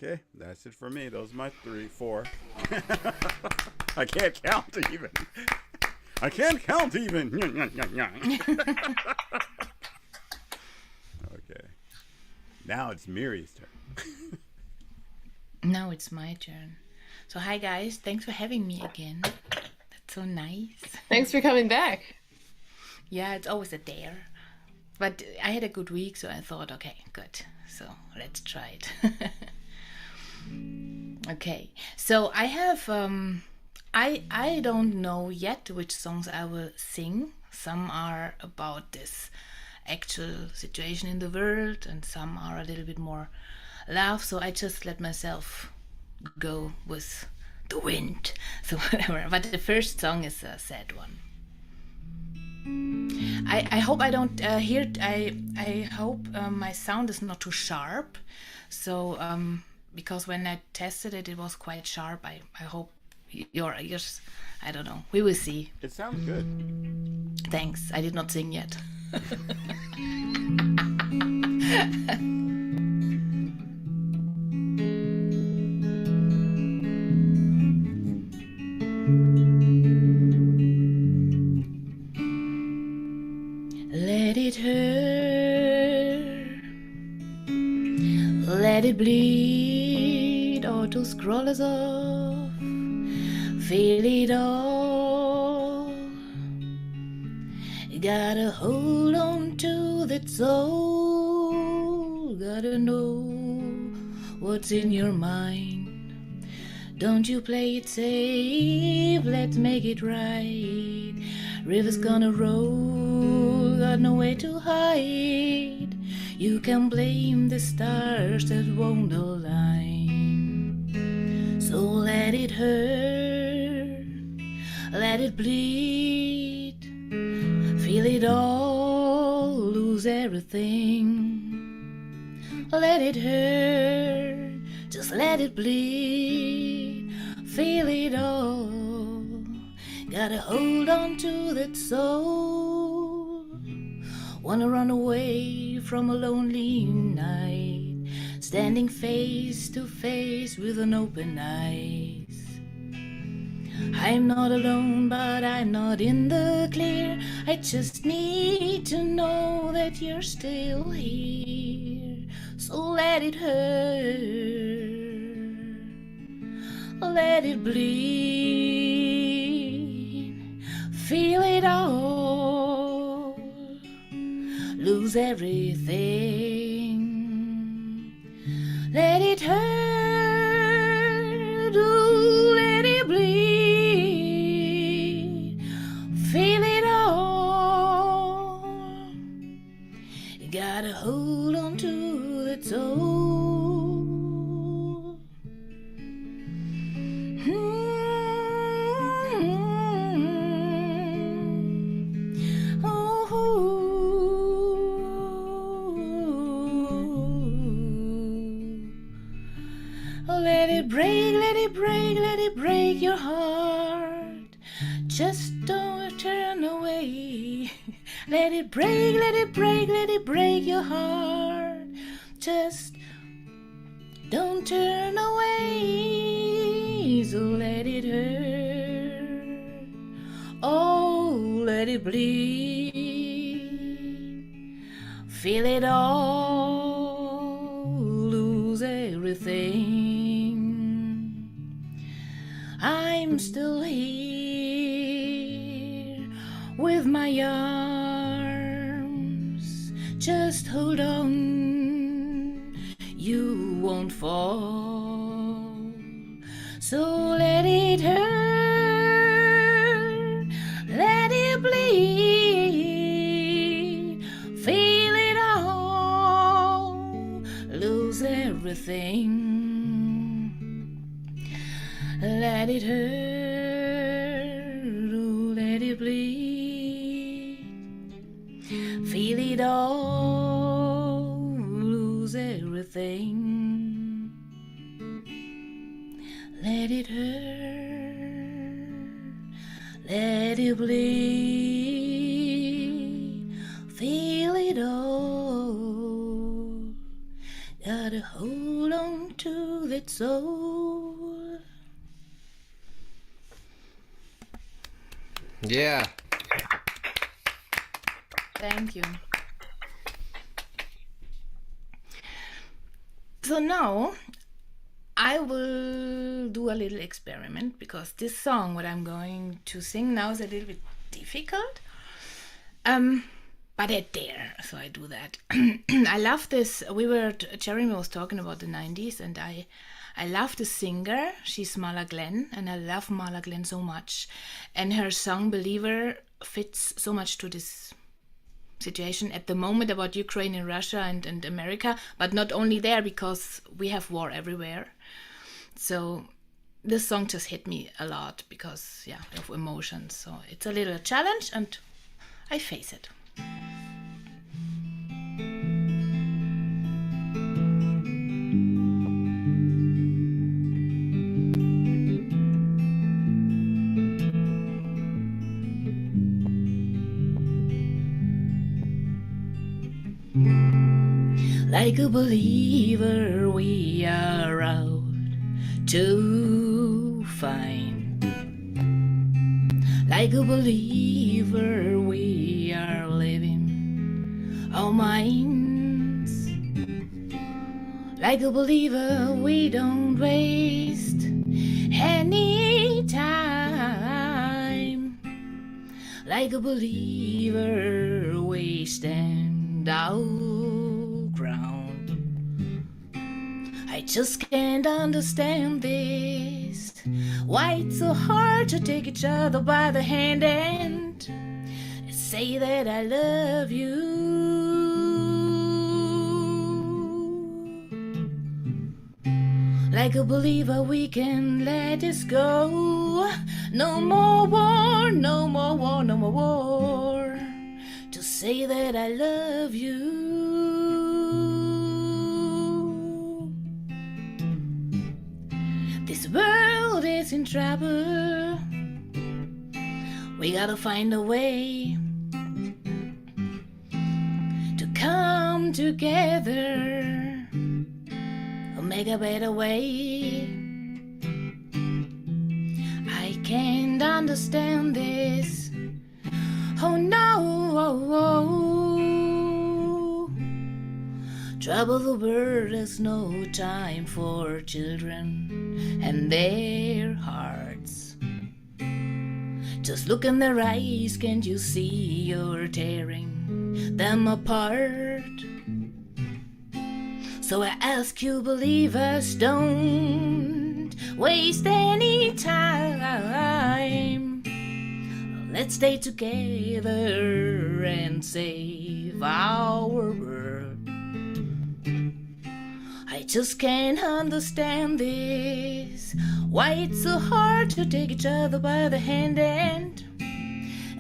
Okay, that's it for me. Those are my 4. I can't count even. I can't count even. Okay. Now it's Miri's turn. Now it's my turn. So hi guys, thanks for having me again. That's so nice. Thanks for coming back. Yeah, it's always a dare. But I had a good week, so I thought, okay, good. So let's try it. Okay, so I have I don't know yet which songs I will sing. Some are about this actual situation in the world, and some are a little bit more love. So I just let myself go with the wind. So whatever. But the first song is a sad one. I hope I don't hear. I hope my sound is not too sharp. So because when I tested it, it was quite sharp. I hope your ears. I don't know. We will see. It sounds good. Thanks. I did not sing yet. Let it hurt, let it bleed, or to scroll us off, feel it all. You gotta hold on to that soul, gotta know what's in your mind. Don't you play it safe, let's make it right. River's gonna roll, got no way to hide. You can blame the stars that won't align. So let it hurt, let it bleed, feel it all, lose everything. Let it hurt, just let it bleed, feel it all. Gotta hold on to that soul. Wanna run away from a lonely night, standing face to face with an open eyes. I'm not alone, but I'm not in the clear. I just need to know that you're still here. So let it hurt, let it bleed, feel it all, lose everything. Let it hurt, ooh, let it bleed, feel it all. You gotta hold on to that soul. Just don't turn away. Let it break, let it break, let it break your heart. Just don't turn away. So let it hurt. Oh, let it bleed. Feel it all. Lose everything. I'm still here with my arms. Just hold on, you won't fall. So let it hurt, let it bleed. Feel it all, lose everything. Let it hurt, oh, let it bleed. Feel it all, lose everything. Let it hurt, let it bleed. Feel it all. Gotta hold on to that soul. Yeah. Thank you. So now I will do a little experiment because this song, what I'm going to sing now, is a little bit difficult. But I dare, so I do that. I love this. Jeremy was talking about the 90s, and I love the singer. She's Marla Glenn, and I love Marla Glenn so much. And her song Believer fits so much to this situation at the moment about Ukraine and Russia and America, but not only there, because we have war everywhere. So this song just hit me a lot because, yeah, of emotions. So it's a little challenge, and I face it. Like a believer, we are out to find. Like a believer, we are living our minds. Like a believer, we don't waste any time. Like a believer, we stand out. I just can't understand this. Why it's so hard to take each other by the hand and say that I love you. Like a believer, we can let this go. No more war, no more war, no more war. To say that I love you. This world is in trouble. We gotta find a way to come together or make a better way. I can't understand this. Oh no. Trouble the world, there's no time for children and their hearts. Just look in their eyes, can't you see you're tearing them apart? So I ask you, believers, don't waste any time. Let's stay together and save our world. I just can't understand this. Why it's so hard to take each other by the hand and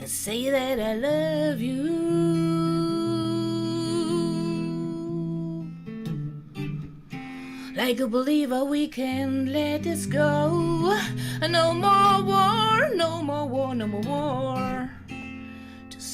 say that I love you. Like a believer, we can let this go. No more war, no more war, no more war.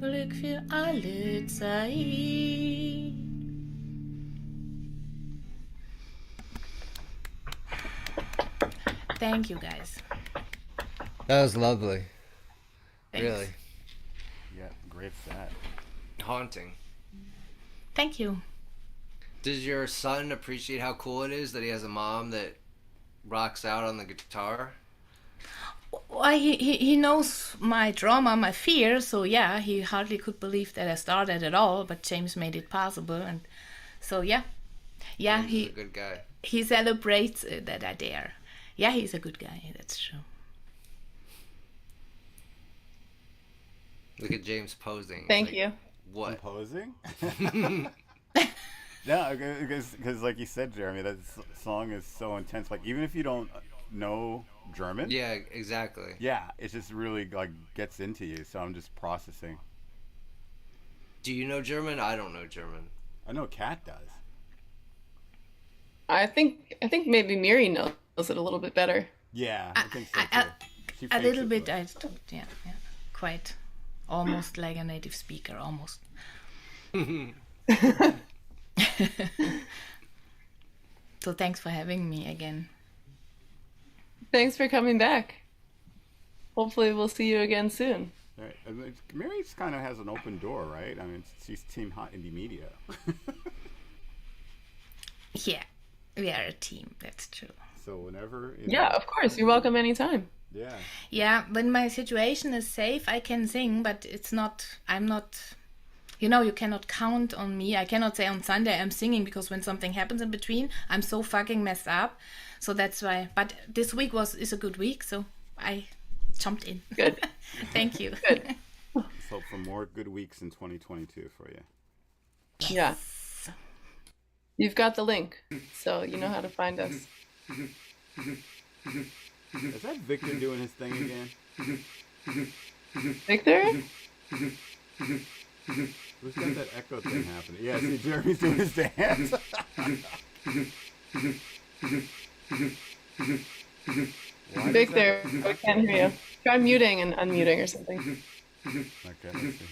Glück für alle Zeit. Thank you, guys. That was lovely. Thanks. Really. Yeah, great set. Haunting. Thank you. Does your son appreciate how cool it is that he has a mom that rocks out on the guitar? Well, he knows my trauma, my fear, so yeah, he hardly could believe that I started at all, but James made it possible, and so yeah. James is a good guy. He celebrates that I dare. Yeah, he's a good guy, that's true. Look at James posing. Thank you. What? I'm posing? No, because like you said, Jeremy, that song is so intense. Like, even if you don't know German. Yeah, exactly. Yeah, it just really like gets into you. So I'm just processing. Do you know German? I don't know German. I know Kat does. I think maybe Miri knows it a little bit better. Yeah, I think so too. She A fakes little it, bit, though. yeah, quite, almost like a native speaker, almost. So thanks for having me again. Thanks for coming back. Hopefully we'll see you again soon. Right. Mary kind of has an open door, right? I mean, she's Team Hot Indie Media. Yeah, we are a team, that's true. So whenever... Yeah, of course. You're welcome anytime. Yeah. Yeah, when my situation is safe, I can sing, but I'm not, you cannot count on me. I cannot say on Sunday I'm singing, because when something happens in between, I'm so fucking messed up. So that's why. But this week is a good week, so I jumped in. Good. Thank you. Good. Let's hope for more good weeks in 2022 for you. Yes. Yeah. You've got the link, so you know how to find us. Is that Victor doing his thing again? Victor? Who's got that echo thing happening? Yeah, see, Jeremy's doing his dance. Victor, I can't hear you. Try muting and unmuting or something. Okay, let's see.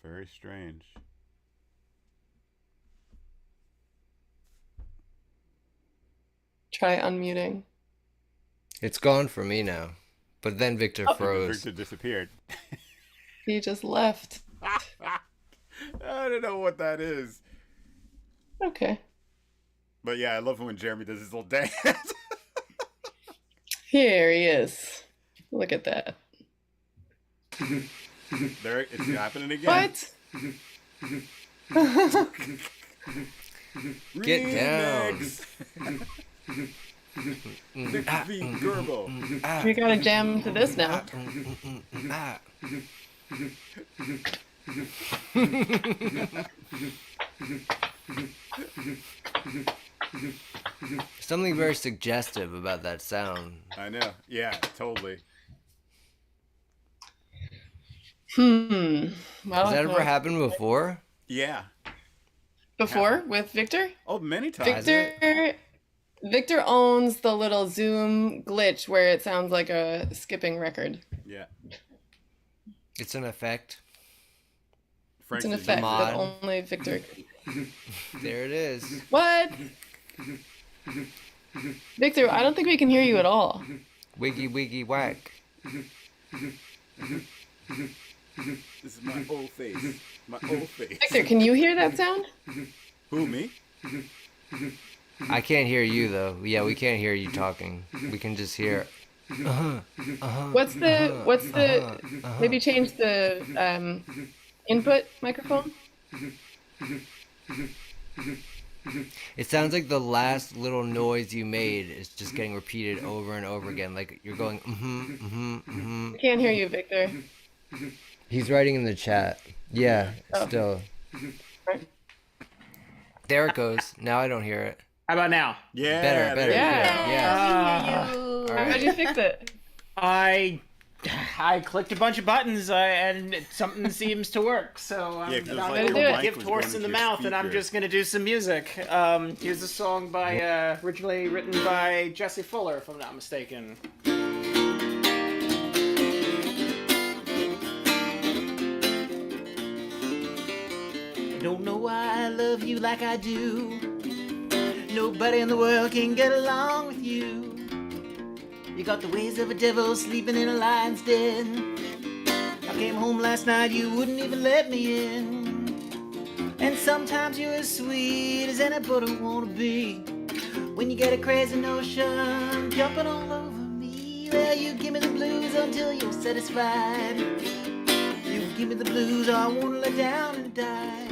Very strange. Try unmuting. It's gone for me now. But then Victor froze. Victor disappeared. He just left. I don't know what that is. Okay. But yeah, I love when Jeremy does his little dance. Here he is. Look at that. There, it's happening again. What? Get down. Nick V. Gurbo. We gotta jam to this now. Something very suggestive about that sound. I know. Yeah, totally. Well, Has that ever happened before? Yeah. Before with Victor? Oh, many times. Victor owns the little Zoom glitch where it sounds like a skipping record. Yeah. It's an effect. It's an effect that only Victor. There it is. What? Victor, I don't think we can hear you at all. Wiggy wiggy whack. This is my old face. My old face. Victor, can you hear that sound? Who, me? I can't hear you though. Yeah, we can't hear you talking. We can just hear. What's the? Maybe change the input microphone. It sounds like the last little noise you made is just getting repeated over and over again. Like you're going, I can't hear you, Victor. He's writing in the chat. Yeah, still. There it goes. Now I don't hear it. How about now? Yeah. Better. there you Yeah. go. All How'd right. you fix it? I clicked a bunch of buttons and something seems to work. So I'm Yeah, 'cause it's not like gonna your go mic gift was horse going in the into your mouth, and I'm speaker. just gonna do some music. Here's a song by originally written by Jesse Fuller, if I'm not mistaken. Don't know why I love you like I do. Nobody in the world can get along with you. You got the ways of a devil sleeping in a lion's den. I came home last night, you wouldn't even let me in. And sometimes you're as sweet as anybody wanna be. When you get a crazy notion jumping all over me, well, you give me the blues until you're satisfied. You give me the blues, I wanna lay down and die.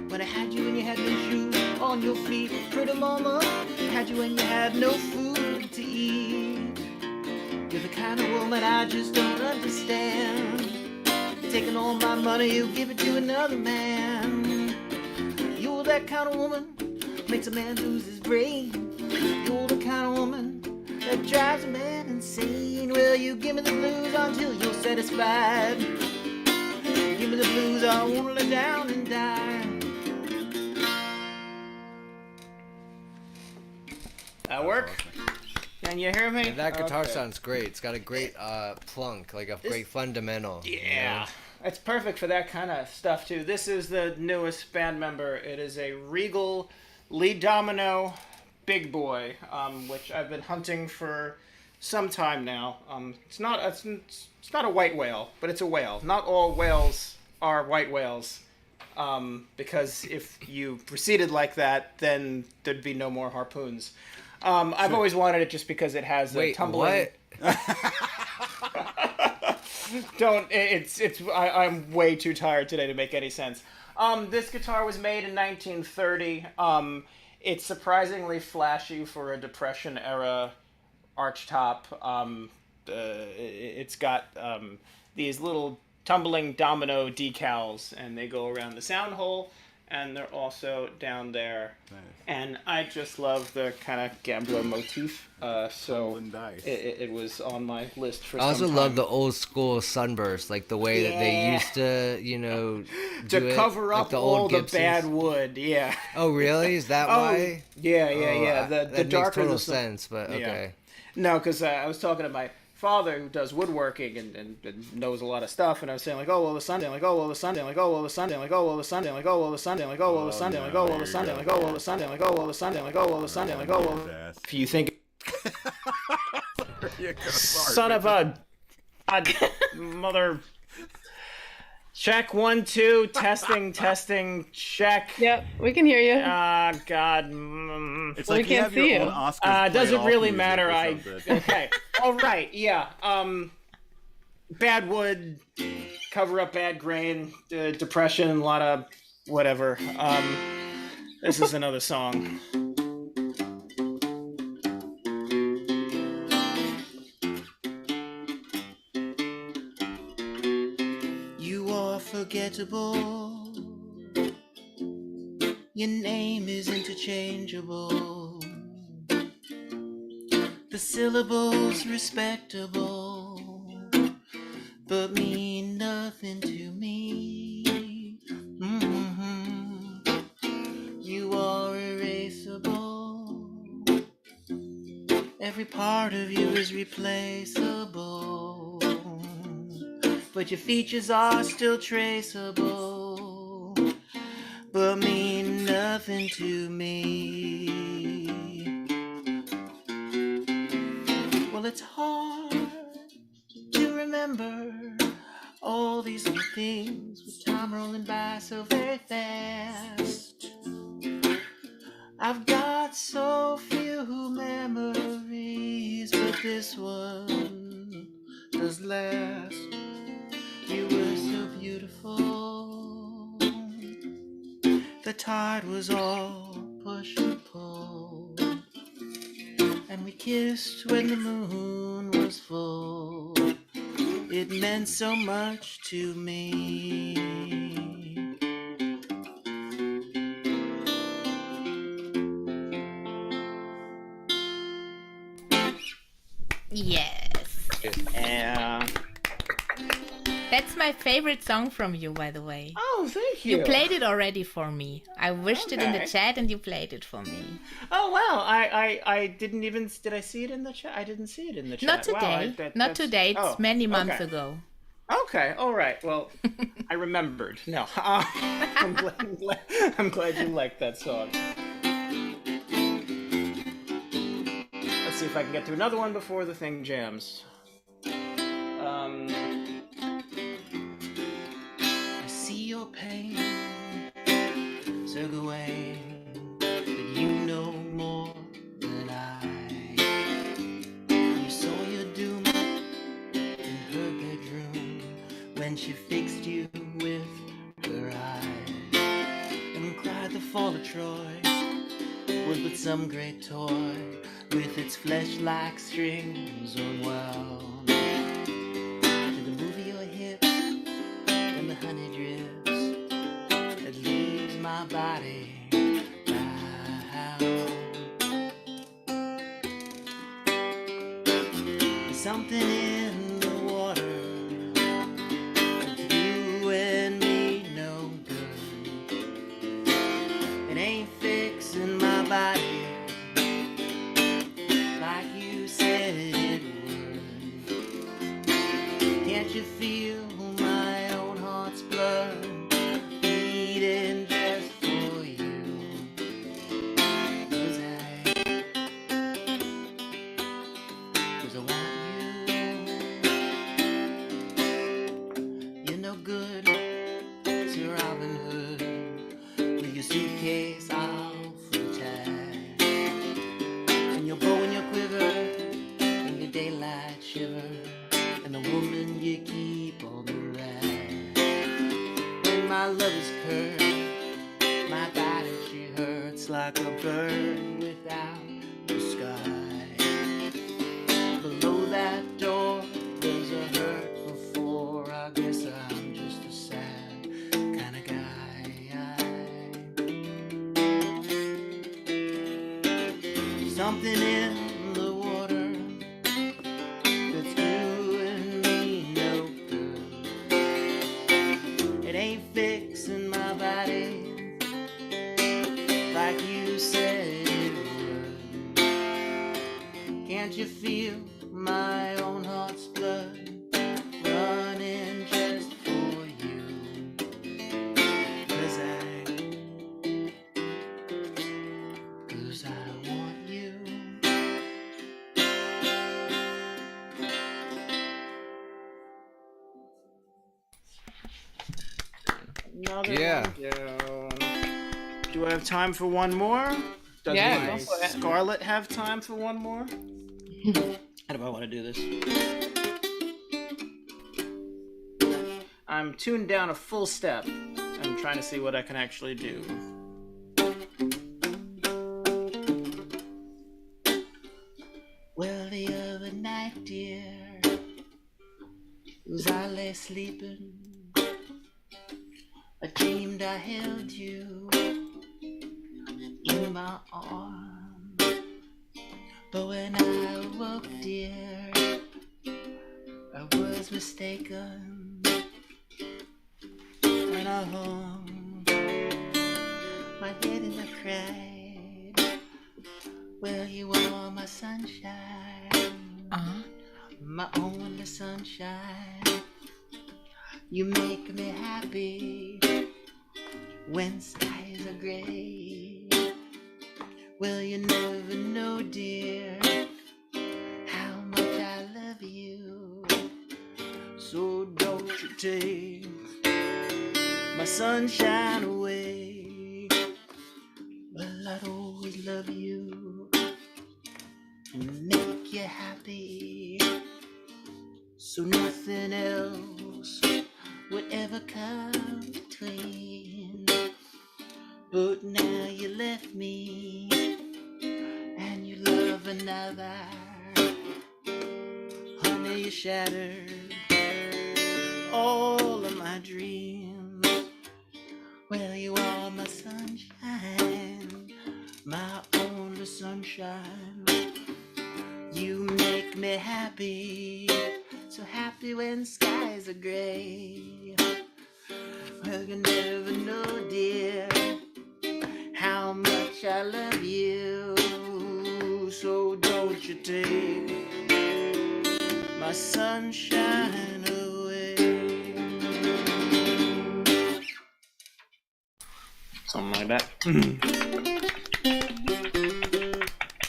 When I had you and you had no shoes on your feet, pretty mama, had you and you had no food to eat. You're the kind of woman I just don't understand. Taking all my money, you give it to another man. You're that kind of woman, makes a man lose his brain. You're the kind of woman that drives a man insane. Well, you give me the blues until you're satisfied. Give me the blues, I wanna lay down and die. That work? Can you hear me? That guitar Okay. sounds great. It's got a great plunk, like a great fundamental. you know? Yeah. It's perfect for that kind of stuff, too. This is the newest band member. It is a Regal lead domino big boy, which I've been hunting for some time now. It's not a white whale, but it's a whale. Not all whales are white whales, because if you proceeded like that, then there'd be no more harpoons. I've always wanted it just because it has a Wait, tumbling. what? I'm way too tired today to make any sense. This guitar was made in 1930. It's surprisingly flashy for a Depression era archtop. It's got these little tumbling domino decals, and they go around the sound hole, and they're also down there. Nice. And I just love the kind of gambler motif, so Rolling dice. it was on my list for I some also time. love the old school sunburst, like the way that they Yeah. used to, do To it, cover like up the all old the Gibsons. bad wood, yeah. Oh, really? Is that Oh, why? yeah. Oh, The that darker makes total the sense, but Yeah. okay. No, because I was talking to my father who does woodworking and knows a lot of stuff, and I was saying like, oh well the Sunday, like oh well the Sunday, like oh well the Sunday, like oh well the Sunday, like oh well the Sunday, like oh well the Sunday, like oh well the Sunday, like oh well the Sunday, like oh well the Sunday, like oh well the Sunday, like oh well. If you think, son of a mother. Check 1 2 testing check. Yep, we can hear you. God. It's Well, like we you can't have your see own you. Oscars play Doesn't off really music matter. or something. Okay. All right. Yeah. Bad wood, cover up bad grain, depression, a lot of whatever. This is another song. You are forgettable. Your name is interchangeable. The syllables respectable, but mean nothing to me. You are erasable. Every part of you is replaceable, but your features are still traceable, but mean nothing to me. Well, it's hard to remember all these little things with time rolling by so very fast. I've got so few memories, but this one does last. You were so beautiful. The tide was all push and pull, and we kissed when the moon was full. it meant so much to me. Yes. Yeah. That's my favorite song from you, by the way. Oh, thank you. You played it already for me. I wished it in the Okay. chat and you played it for me. Oh wow! I didn't even. Did I see it in the chat? I didn't see it in the chat. Not Wow, today. Not that's- today. It's oh, many months okay. ago. Okay, all right. Well, I remembered. No, I'm glad you liked that song. Let's see if I can get to another one before the thing jams. I see your pain, so go away, but you know more than I. You saw your doom in her bedroom when she fixed you with her eyes, and cried the fall of Troy was but some great toy with its flesh like strings unwound. To the move of your hips and the honey drips that leaves my body bound. There's something in the water that's you and me no good. It ain't fixing my body like you said it would. Can't you feel my own heart's blood beating just for you? 'Cause I want you. You're no good to Robin Hood with your suitcase off the tag, and your bow and your quiver and your daylight shiver, and the woman you keep on the rack. When my love is cursed, my body she hurts like a bird without the sky. Below that door there's a hurt before. I guess I'm just a sad kind of guy. Something in the water that's doing me no good. It ain't fixing my body like you said it would. Can't you feel my own heart's blood running just for you? 'Cause I want you. Another Yeah. one down. Do I have time for one more? Does Yeah, my go for it. Scarlet have time for one more? How do I want to do this? I'm tuned down a full step. I'm trying to see what I can actually do. Well, the other night, dear, as I lay sleeping, I dreamed I held you in my arms. But when I awoke, dear, I was mistaken. When I hung my head and I cried, well, you are my sunshine, my only sunshine. You make me happy when skies are gray. Well, you never know, dear, how much I love you. So don't you take my sunshine away. Well, I'd always love you and make you happy, so nothing else would ever come between. But now you left me and you love another. Honey, you shattered all of my dreams. Well, you are my sunshine, my only sunshine. You make me happy, so happy when skies are gray. Well, you never know, dear, how much I love you. So don't you take my sunshine away. Something like that.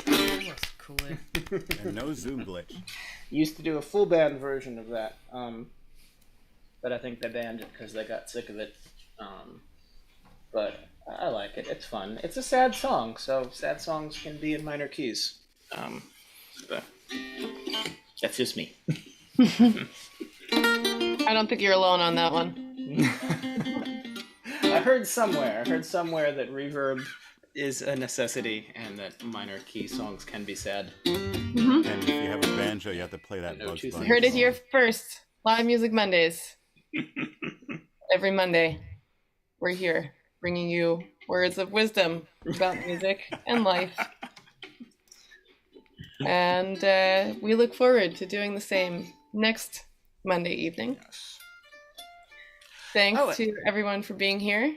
That was cool. And no Zoom glitch. Used to do a full band version of that, but I think they banned it because they got sick of it. But I like it. It's fun. It's a sad song, so sad songs can be in minor keys. But that's just me. I don't think you're alone on that one. I heard somewhere that reverb is a necessity and that minor key songs can be sad. Mm-hmm. And if you have a banjo, you have to play that Bugs Bunny Heard it song. here first. Live Music Mondays. Every Monday, we're here bringing you words of wisdom about music and life. And we look forward to doing the same next Monday evening. Thanks to everyone for being here.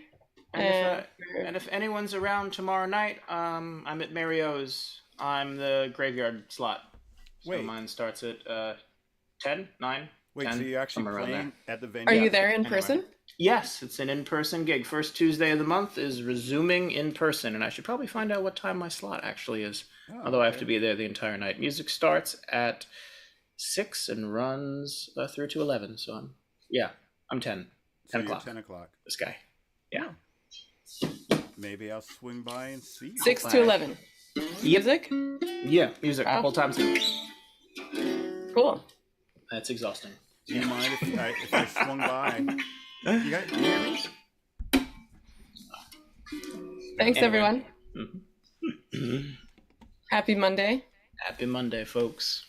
And if anyone's around tomorrow night, I'm at Mario's. I'm the graveyard slot. So Wait. mine starts at 10, 9, Wait, 10, so you're actually somewhere around playing there. at the venue? Are you there in Anyway. person? Yes, it's an in-person gig. First Tuesday of the month is resuming in person, and I should probably find out what time my slot actually is. Although I have to be there the entire night. Music starts at 6 and runs through to 11. So I'm 10. 10 you're o'clock. 10 o'clock. This guy. Yeah. Maybe I'll swing by and see you. 6 to 11. Music? Yeah, music. Wow. Whole time. Cool. That's exhausting. Do you mind if I swung by? You guys can you hear me? Thanks, Anyway. everyone. Happy Monday. Happy Monday, folks.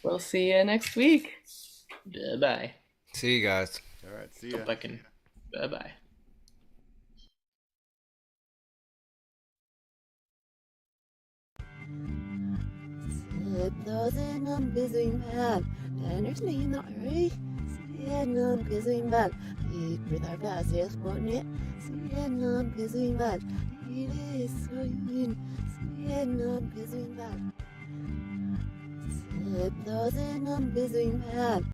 We'll see you next week. Bye. See you guys. All right, see ya. Hope I can. Bye. Closing on busy man, Tanner's name not right. Sitting on busy man, he with our glasses, won't it? Sitting on busy man, it is so you sitting on busy man. Closing on busy man.